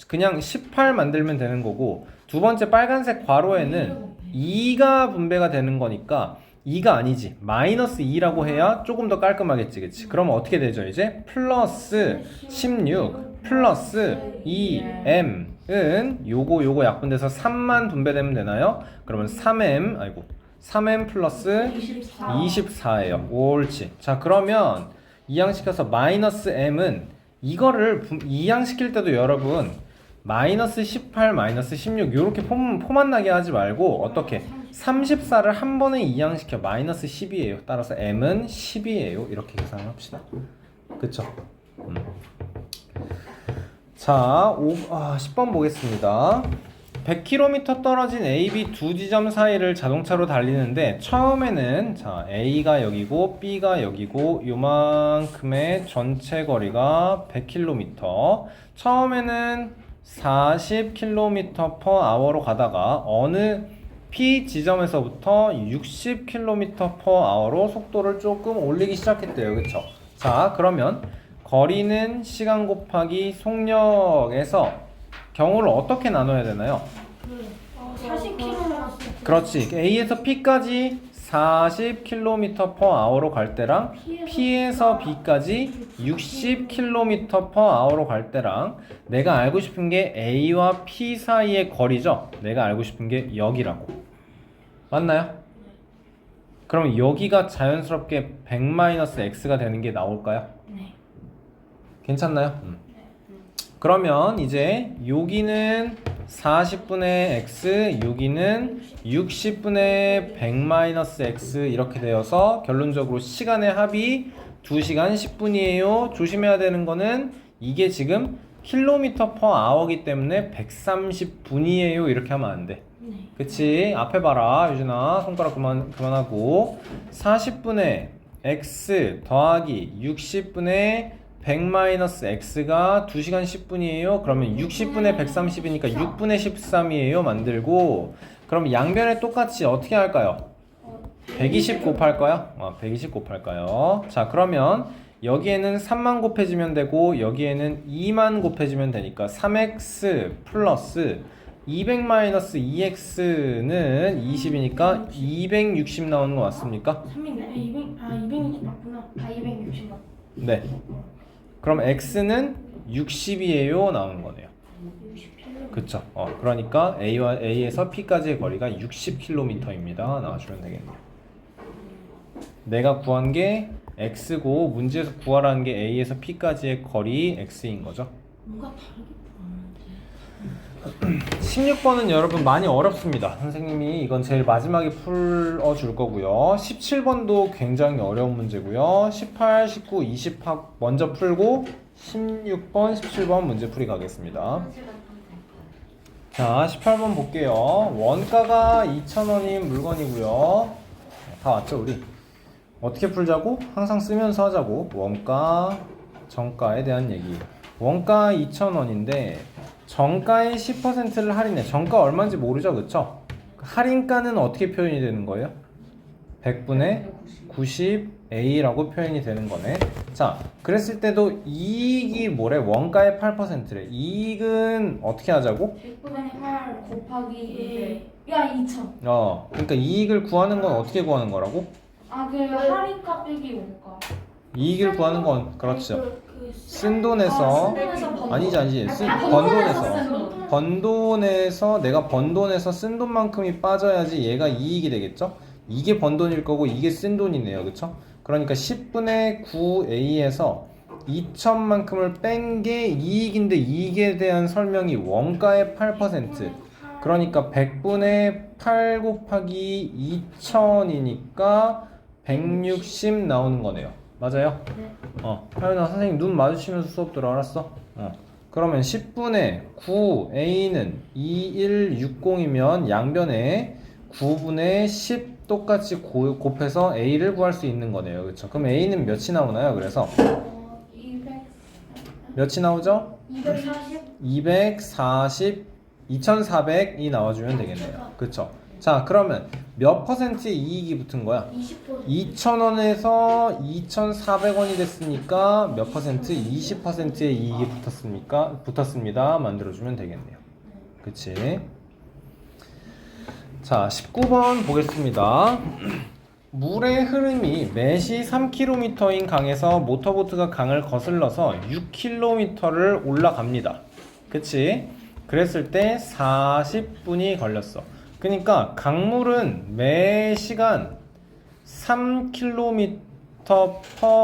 그냥 18 만들면 되는 거고, 두 번째 빨간색 괄호에는 2가 분배가 되는 거니까 2가 아니지. 마이너스 2라고 해야 조금 더 깔끔하겠지. 그치? 그러면 어떻게 되죠? 이제 플러스 16 플러스 2m은 요거 약분돼서 3만 분배되면 되나요? 그러면 3m 플러스 24예요. 옳지. 자, 그러면 이항시켜서 마이너스 m은 이거를 이항시킬 때도 여러분 마이너스 18, 마이너스 16 요렇게 포만 나게 하지 말고 어떻게 34를 한 번에 이항시켜 마이너스 10이에요. 따라서 m은 10이에요. 이렇게 계산을 합시다. 그쵸? 자, 10번 보겠습니다. 100km 떨어진 A, B 두 지점 사이를 자동차로 달리는데 처음에는 자 A가 여기고 B가 여기고 요만큼의 전체 거리가 100km, 처음에는 40km/h로 가다가 어느 P 지점에서부터 60km/h로 속도를 조금 올리기 시작했대요. 그쵸? 자, 그러면 거리는 시간 곱하기 속력에서 경우를 어떻게 나눠야 되나요? 40km 그렇지. A에서 P까지 40km/h로 갈 때랑 P에서 B까지 60km/h로 갈 때랑 내가 알고 싶은 게 A와 P 사이의 거리죠. 내가 알고 싶은 게 여기라고. 맞나요? 그럼 여기가 자연스럽게 100-x가 되는 게 나올까요? 네. 괜찮나요? 그러면 이제 여기는 40분의 x, 여기는 60분의 100-x 이렇게 되어서 결론적으로 시간의 합이 2시간 10분이에요. 조심해야 되는 거는 이게 지금 km/h이기 때문에 130분이에요. 이렇게 하면 안 돼. 네. 그치? 앞에 봐라, 유진아. 손가락 그만하고 40분의 x 더하기 60분의 100-x가 2시간 10분이에요. 그러면 60분의 130이니까 6분의 13이에요. 만들고 그럼 양변에 똑같이 어떻게 할까요? 120 곱할까요? 120 곱할까요? 자, 그러면 여기에는 3만 곱해지면 되고 여기에는 2만 곱해지면 되니까 3x 플러스 200-2x는 20이니까 260 나오는 거 맞습니까? 3이네. 260 맞구나. 260 맞. 네. 그럼 x는 60이에요 나오는 거네요. 60km. 그쵸? 그러니까 A에서 P까지의 거리가 60km입니다. 나와주면 되겠네요. 내가 구한 게 x고 문제에서 구하라는 게 A에서 P까지의 거리 x인 거죠. 뭔가 다르게 보는데. 16번은 여러분 많이 어렵습니다. 선생님이 이건 제일 마지막에 풀어줄 거고요. 17번도 굉장히 어려운 문제고요. 18, 19, 20 먼저 풀고 16번, 17번 문제 풀이 가겠습니다. 자, 18번 볼게요. 원가가 2,000원인 물건이고요. 다 왔죠, 우리? 어떻게 풀자고? 항상 쓰면서 하자고. 원가, 정가에 대한 얘기. 원가 2,000원인데 정가의 10%를 할인해. 정가 얼마인지 모르죠, 그쵸? 할인가는 어떻게 표현이 되는 거예요? 100분의 90A라고 표현이 되는 거네. 자, 그랬을 때도 이익이 뭐래? 원가의 8%래. 이익은 어떻게 하자고? 100분의 8 곱하기 200. 야, 2,000. 그러니까 이익을 구하는 건 어떻게 구하는 거라고? 그 할인가 빼기 원가. 이익을 구하는 건 그렇죠. 쓴 쓴 돈에서 돈에서 번 아니지 번 돈에서 번 돈에서 내가 번 돈에서 쓴 돈만큼이 빠져야지 얘가 이익이 되겠죠? 이게 번 돈일 거고 이게 쓴 돈이네요. 그쵸? 그러니까 10분의 9A에서 2,000만큼을 뺀 게 이익인데 이익에 대한 설명이 원가의 8%. 그러니까 100분의 8 곱하기 2,000이니까 160 나오는 거네요. 맞아요? 하연아 선생님 눈 마주치면서 수업 들어. 알았어? 그러면 10분의 9A는 2160이면 양변에 9분의 10 똑같이 곱해서 A를 구할 수 있는 거네요. 그렇죠? 그럼 A는 몇이 나오나요? 그래서 200. 몇이 나오죠? 240. 240, 2400이 나와주면 되겠네요. 그쵸? 자, 그러면 몇 퍼센트의 이익이 붙은 거야? 20%. 2,000원에서 2,400원이 됐으니까 몇 퍼센트? 20%의 이익이 붙었습니다. 만들어주면 되겠네요. 그치? 자, 19번 보겠습니다. 물의 흐름이 매시 3km인 강에서 모터보트가 강을 거슬러서 6km를 올라갑니다. 그치? 그랬을 때 40분이 걸렸어. 그러니까 강물은 매 시간 3km per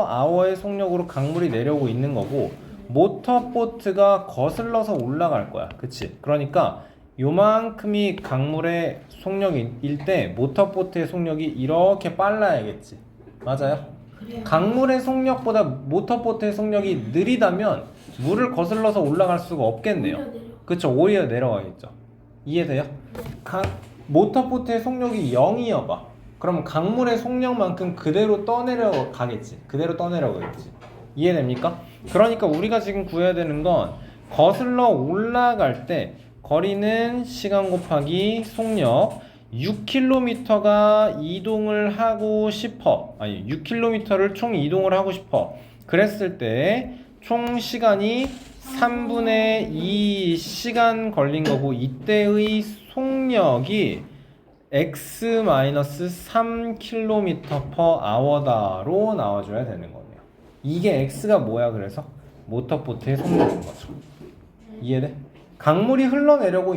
hour의 속력으로 강물이 내려오고 있는 거고 모터보트가 거슬러서 올라갈 거야. 그치? 그러니까 요만큼이 강물의 속력일 때 모터보트의 속력이 이렇게 빨라야겠지. 맞아요? 강물의 속력보다 모터보트의 속력이 느리다면 물을 거슬러서 올라갈 수가 없겠네요. 그쵸? 오히려 내려가겠죠. 이해돼요? 모터보트의 속력이 0이어봐. 그럼 강물의 속력만큼 그대로 떠내려가겠지. 이해됩니까? 그러니까 우리가 지금 구해야 되는 건 거슬러 올라갈 때 거리는 시간 곱하기 속력 6km가 이동을 하고 싶어. 6km를 총 이동을 하고 싶어. 그랬을 때 총 시간이 3분의 2 시간 걸린 거고 이때의 속력이 x-3km per hour다로 나와줘야 되는 거네요. 이게 x가 뭐야? 그래서 모터보트의 속력인 거죠. 이해돼? 강물이 흘러내려고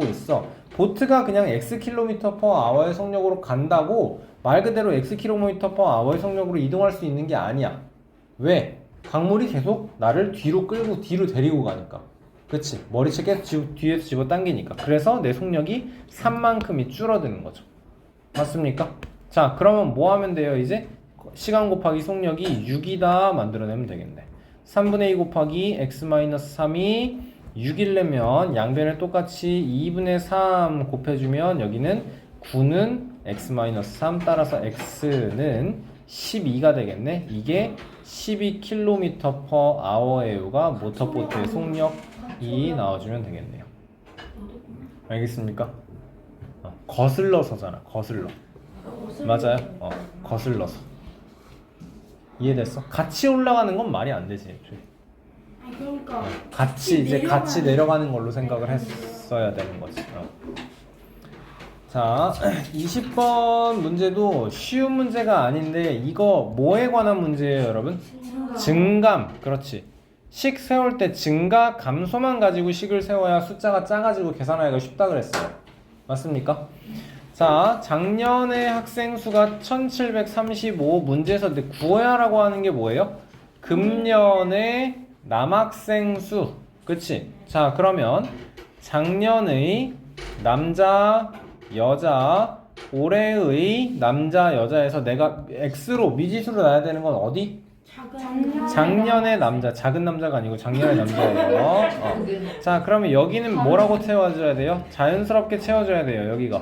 있어. 보트가 그냥 x km per hour의 속력으로 간다고 말 그대로 x km per hour의 속력으로 이동할 수 있는 게 아니야. 왜? 강물이 계속 나를 뒤로 끌고 뒤로 데리고 가니까. 그치? 머리채 계속 뒤에서 집어당기니까. 그래서 내 속력이 3만큼이 줄어드는 거죠. 맞습니까? 자, 그러면 뭐 하면 돼요? 이제 시간 곱하기 속력이 6이다 만들어내면 되겠네. 3분의 2 곱하기 x-3이 6이려면 양변을 똑같이 2분의 3 곱해주면 여기는 9는 x-3 따라서 x는 12가 되겠네. 이게 12km/h예요가 모터보트의 속력이 나와주면 되겠네요. 알겠습니까? 거슬러서잖아. 거슬러. 맞아요. 거슬러서. 이해됐어? 같이 올라가는 건 말이 안 되지. 그러니까 같이 이제 같이 내려가는 걸로 생각을 했어야 되는 거지. 자, 20번 문제도 쉬운 문제가 아닌데 이거 뭐에 관한 문제예요, 여러분? 증감. 그렇지. 식 세울 때 증가 감소만 가지고 식을 세워야 숫자가 작아지고 계산하기가 쉽다 그랬어요. 맞습니까? 자, 작년에 학생 수가 1735 문제에서 근데 구해야라고 하는 게 뭐예요? 금년의 남학생 수. 그치? 자, 그러면 작년의 남자, 여자, 올해의 남자, 여자에서 내가 X로 미지수로 놔야 되는 건 어디? 작년의 남자, 작은 남자가 아니고 작년의 남자예요. 자, 그러면 여기는 뭐라고 채워줘야 돼요? 자연스럽게 채워줘야 돼요. 여기가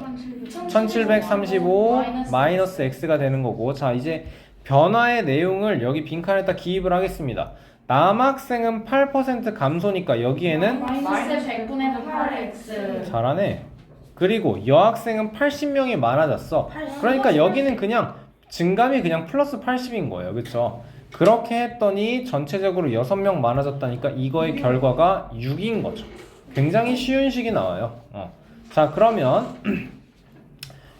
1735 마이너스 X가 되는 거고. 자, 이제 변화의 내용을 여기 빈칸에다 기입을 하겠습니다. 남학생은 8% 감소니까 여기에는 마이너스 100분의 8x. 잘하네. 그리고 여학생은 80명이 많아졌어. 그러니까 여기는 그냥 증감이 그냥 플러스 80인 거예요. 그쵸? 그렇게 했더니 전체적으로 6명 많아졌다니까 이거의 결과가 6인 거죠. 굉장히 쉬운 식이 나와요. 자, 그러면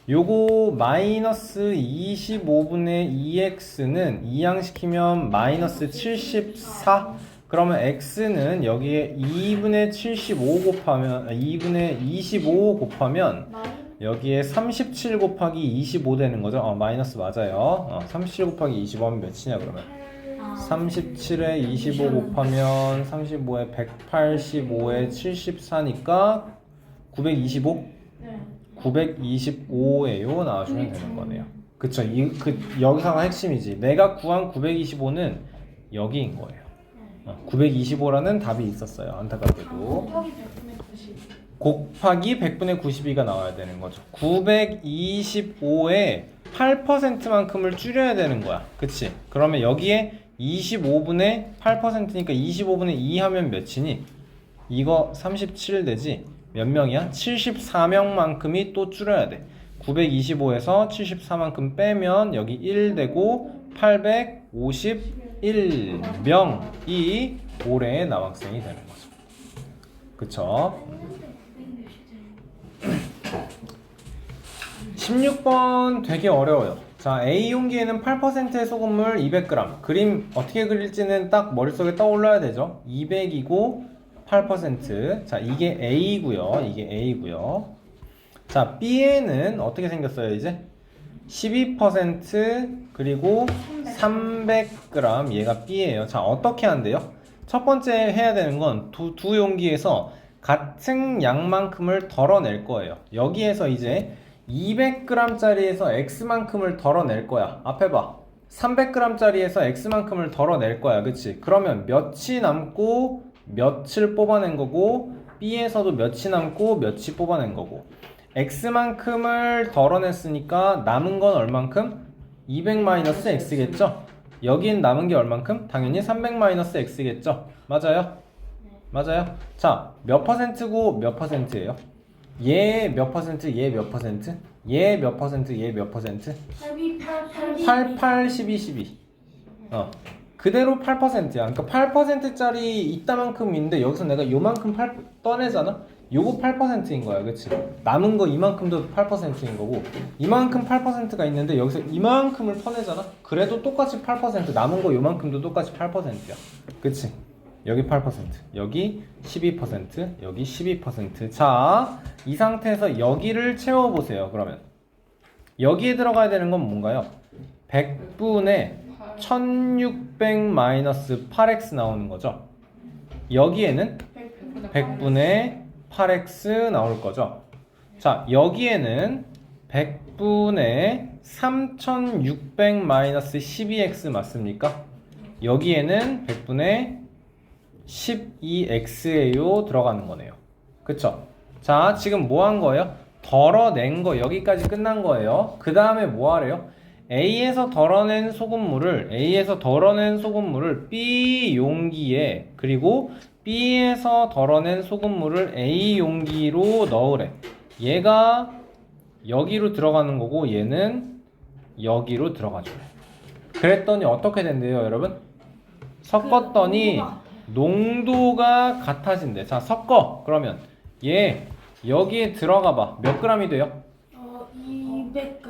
요거 마이너스 25분의 2x는 이항시키면 마이너스 74. 그러면 x는 여기에 2분의 75 곱하면 2분의 25 곱하면 여기에 37 곱하기 25 되는 거죠. 마이너스 맞아요. 37 곱하기 25 하면 몇이냐 그러면 37에 25 곱하면 35에 185에 74니까 925? 네. 925예요 나와주면 되는 거네요. 그쵸? 여기서가 핵심이지. 내가 구한 925는 여기인 거예요. 925라는 답이 있었어요. 안타깝게도. 곱하기 100분의 92가 나와야 되는 거죠. 925에 8%만큼을 줄여야 되는 거야. 그치? 그러면 여기에 25분의 8%니까 25분의 2 하면 몇이니? 이거 37 되지? 몇 명이야? 74명만큼이 또 줄여야 돼. 925에서 74만큼 빼면 여기 1 되고 851명이 올해의 남학생이 되는 거죠. 그쵸? 16번 되게 어려워요. 자, A 용기에는 8%의 소금물 200g. 그림 어떻게 그릴지는 딱 머릿속에 떠올라야 되죠. 200이고 8%. 자, 이게 A고요. 이게 A고요. 자, B에는 어떻게 생겼어요, 이제? 12% 그리고 300g. 얘가 B예요. 자, 어떻게 한대요? 첫 번째 해야 되는 건 두 용기에서 같은 양만큼을 덜어낼 거예요. 여기에서 이제 200g짜리에서 X만큼을 덜어낼 거야. 앞에 봐. 300g짜리에서 X만큼을 덜어낼 거야. 그치? 그러면 몇이 남고 몇을 뽑아낸 거고 B에서도 몇이 남고 몇이 뽑아낸 거고 X만큼을 덜어냈으니까 남은 건 얼만큼? 200-X겠죠? 여긴 남은 게 얼만큼? 당연히 300-X겠죠? 맞아요? 맞아요? 자, 몇 퍼센트고 몇 퍼센트예요? 얘 몇 퍼센트, 얘 몇 퍼센트? 얘 몇 퍼센트, 얘 몇 퍼센트? 88, 12, 12. 그대로 8%야. 그러니까 8%짜리 이따만큼 있는데 여기서 내가 요만큼 떠내잖아? 요거 8%인 거야. 그치? 남은 거 이만큼도 8%인 거고 이만큼 8%가 있는데 여기서 이만큼을 퍼내잖아? 그래도 똑같이 8%. 남은 거 요만큼도 똑같이 8%야. 그치? 여기 8%, 여기 12%, 여기 12%. 자, 이 상태에서 여기를 채워보세요. 그러면 여기에 들어가야 되는 건 뭔가요? 100분의 1600-8x 나오는 거죠. 여기에는 100분의 8x 나올 거죠. 자, 여기에는 100분의 3600-12x 맞습니까? 여기에는 100분의 12x에요 들어가는 거네요. 그쵸? 자, 지금 뭐 한 거예요? 덜어낸 거 여기까지 끝난 거예요. 그 다음에 뭐 하래요? A에서 덜어낸 소금물을 B 용기에 그리고 B에서 덜어낸 소금물을 A 용기로 넣으래. 얘가 여기로 들어가는 거고 얘는 여기로 들어가줘요. 그랬더니 어떻게 된대요, 여러분? 섞었더니 농도가 같아진대. 자, 섞어. 그러면 얘 여기에 들어가 봐. 몇 g이 돼요? 200g.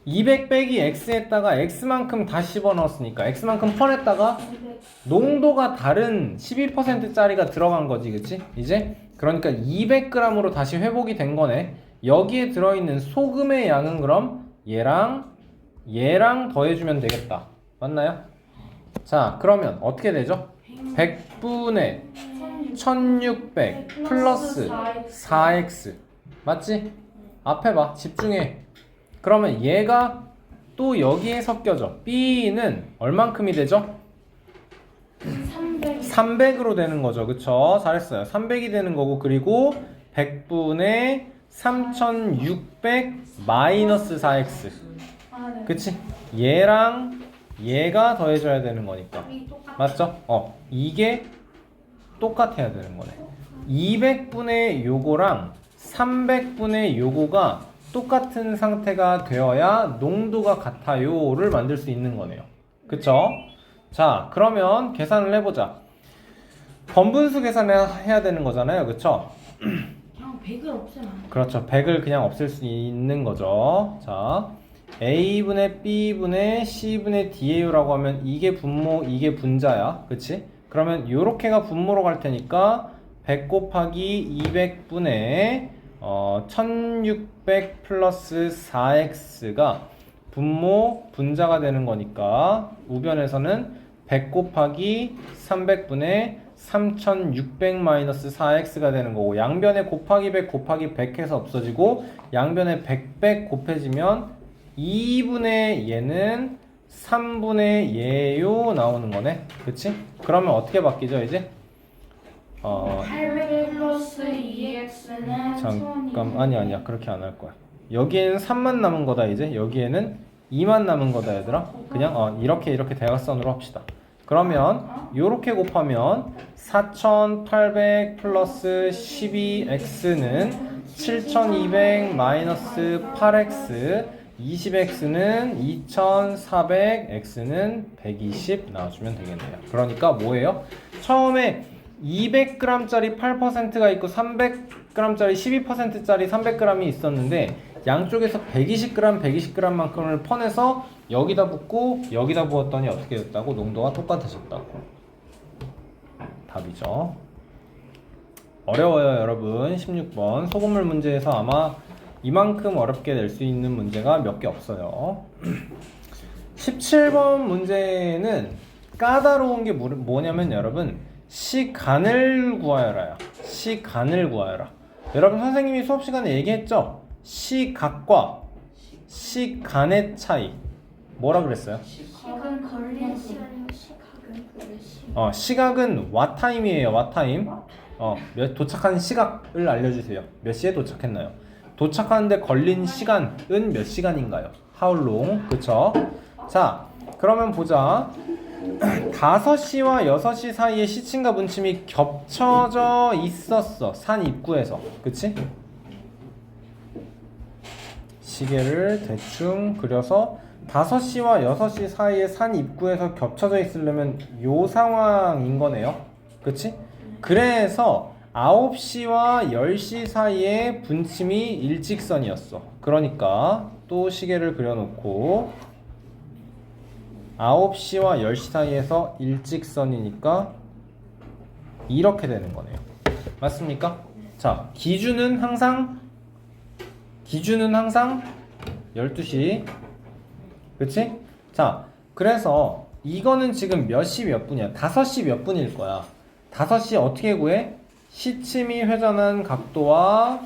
200 빼기 x에다가 x만큼 다시 집어넣었으니까 x만큼 퍼냈다가 200. 농도가 다른 12%짜리가 들어간 거지, 그치? 이제 그러니까 200g으로 다시 회복이 된 거네. 여기에 들어있는 소금의 양은 그럼 얘랑 더해주면 되겠다. 맞나요? 자, 그러면 어떻게 되죠? 100분의 1600 플러스 4x 맞지? 앞에 봐, 집중해. 그러면 얘가 또 여기에 섞여져. B는 얼만큼이 되죠? 300. 300으로 되는 거죠. 그쵸? 잘했어요. 300이 되는 거고, 그리고 100분의 3600 마이너스 4x. 아, 네. 그치? 얘랑 얘가 더해져야 되는 거니까. 이 똑같아. 맞죠? 이게 똑같아야 되는 거네. 200분의 요거랑 300분의 요거가 똑같은 상태가 되어야 농도가 같아요를 만들 수 있는 거네요. 그쵸? 자, 그러면 계산을 해보자. 번분수 계산을 해야 되는 거잖아요. 그쵸? 그냥 100을 없애면 안 돼. 그렇죠. 100을 그냥 없앨 수 있는 거죠. 자, A분의 B분의 C분의 DA라고 하면 이게 분모, 이게 분자야. 그치? 그러면 요렇게가 분모로 갈 테니까 100 곱하기 200분의 1600 플러스 4x가 분자가 되는 거니까 우변에서는 100 곱하기 300분의 3600 마이너스 4x가 되는 거고, 양변에 곱하기 100 곱하기 100 해서 없어지고 양변에 100 곱해지면 2분의 얘는 3분의 얘요 나오는 거네. 그치? 그러면 어떻게 바뀌죠 이제? 800 플러스 2x는 잠깐, 아니야 그렇게 안 할 거야. 여기에는 3만 남은 거다. 이제 여기에는 2만 남은 거다 얘들아. 그냥 이렇게 대각선으로 합시다. 그러면 요렇게 곱하면 4800 플러스 12x는 7200 마이너스 8x, 20x는 2400, x는 120 나와주면 되겠네요. 그러니까 뭐예요? 처음에 200g짜리 8%가 있고 300g짜리 12%짜리 300g이 있었는데 양쪽에서 120g, 120g만큼을 퍼내서 여기다 붓고 여기다 부었더니 어떻게 됐다고? 농도가 똑같아졌다고. 답이죠. 어려워요 여러분. 16번 소금물 문제에서 아마 이만큼 어렵게 낼 수 있는 문제가 몇 개 없어요. 17번 문제는 까다로운 게 뭐냐면 여러분, 시간을 구하여라요. 시간을 구하여라. 여러분 선생님이 수업 시간에 얘기했죠? 시각과 시간의 차이. 뭐라 그랬어요? 시각은 걸리는 시간이고 시각은 그래 시간. 시각은 왓타임이에요. 왓타임. 도착한 시각을 알려주세요. 몇 시에 도착했나요? 도착하는데 걸린 시간은 몇 시간인가요? How long? 그쵸? 자, 그러면 보자. 5시와 6시 사이에 시침과 분침이 겹쳐져 있었어. 산 입구에서. 그치? 시계를 대충 그려서 5시와 6시 사이에 산 입구에서 겹쳐져 있으려면 요 상황인 거네요. 그치? 그래서 9시와 10시 사이에 분침이 일직선이었어. 그러니까 또 시계를 그려놓고 9시와 10시 사이에서 일직선이니까 이렇게 되는 거네요. 맞습니까? 자, 기준은 항상 12시. 그치? 자, 그래서 이거는 지금 몇 시 몇 분이야? 5시 몇 분일 거야. 5시 어떻게 구해? 시침이 회전한 각도와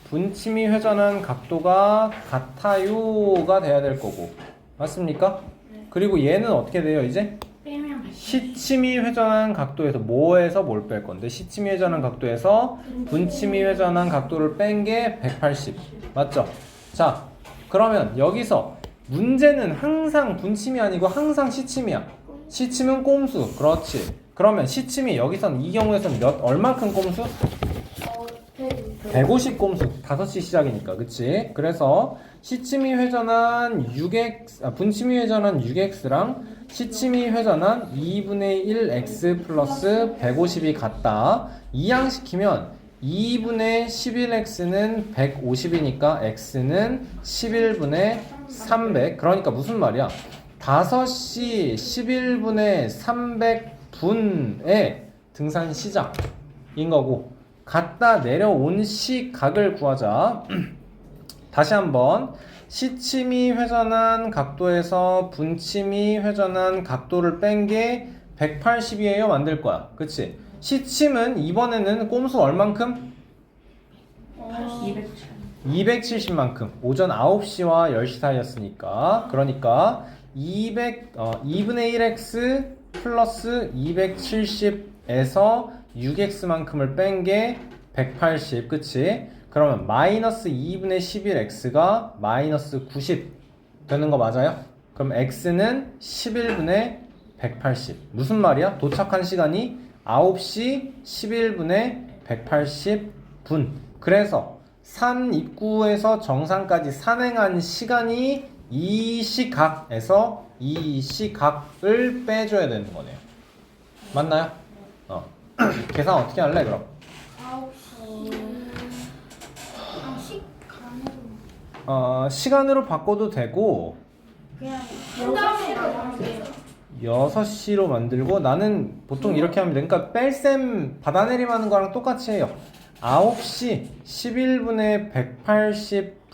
분침이 회전한 각도가 같아요가 돼야 될 거고. 맞습니까? 그리고 얘는 어떻게 돼요 이제? 빼면 시침이 회전한 각도에서 뭐에서 뭘 뺄 건데? 시침이 회전한 각도에서 분침이 회전한 각도를 뺀 게 180. 맞죠? 자, 그러면 여기서 문제는 항상 분침이 아니고 항상 시침이야. 시침은 꼼수. 그렇지. 그러면 시침이 여기선 이 경우에선 얼만큼 꼼수? 150 꼼수. 5시 시작이니까. 그치? 그래서 시침이 회전한 6x, 분침이 회전한 6x랑 시침이 회전한 2분의 1x 플러스 150이 같다. 이항시키면 2분의 11x는 150이니까 x는 11분의 300. 그러니까 무슨 말이야? 5시 11분의 300분의 등산 시작인 거고, 갔다 내려온 시각을 구하자. 다시 한번 시침이 회전한 각도에서 분침이 회전한 각도를 뺀 게 180이에요. 만들 거야. 그치? 시침은 이번에는 꼼수 얼만큼? 270만큼. 오전 9시와 10시 사이였으니까. 그러니까 2분의 1x 플러스 270에서 6x만큼을 뺀 게 180. 그치? 그러면 마이너스 2분의 11x가 마이너스 90 되는 거 맞아요? 그럼 x는 11분의 180. 무슨 말이야? 도착한 시간이 9시 11분의 180분. 그래서 산 입구에서 정상까지 산행한 시간이 이 시각에서 이 시각을 빼줘야 되는 거네요. 맞나요? 계산 어떻게 할래 그럼? 9시. 시간으로 바꿔도 되고 그냥 6시로 6시로 만들고, 나는 보통 이렇게 하면 돼. 그러니까 뺄셈 받아내림 하는 거랑 똑같이 해요. 9시 11분의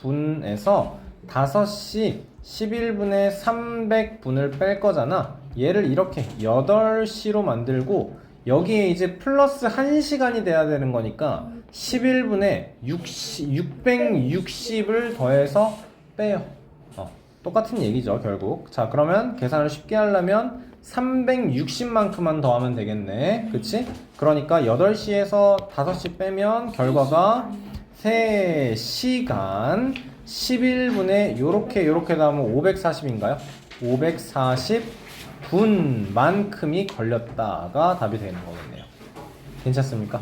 180분에서 5시 11분의 300분을 뺄 거잖아. 얘를 이렇게 8시로 만들고, 여기에 이제 플러스 1시간이 돼야 되는 거니까 11분의 660을 더해서 빼요. 똑같은 얘기죠 결국. 자, 그러면 계산을 쉽게 하려면 360만큼만 더하면 되겠네. 그치? 그러니까 8시에서 5시 빼면 결과가 3시간 11분의 요렇게 더하면 540인가요? 540분만큼이 걸렸다가 답이 되는 거겠네요. 괜찮습니까?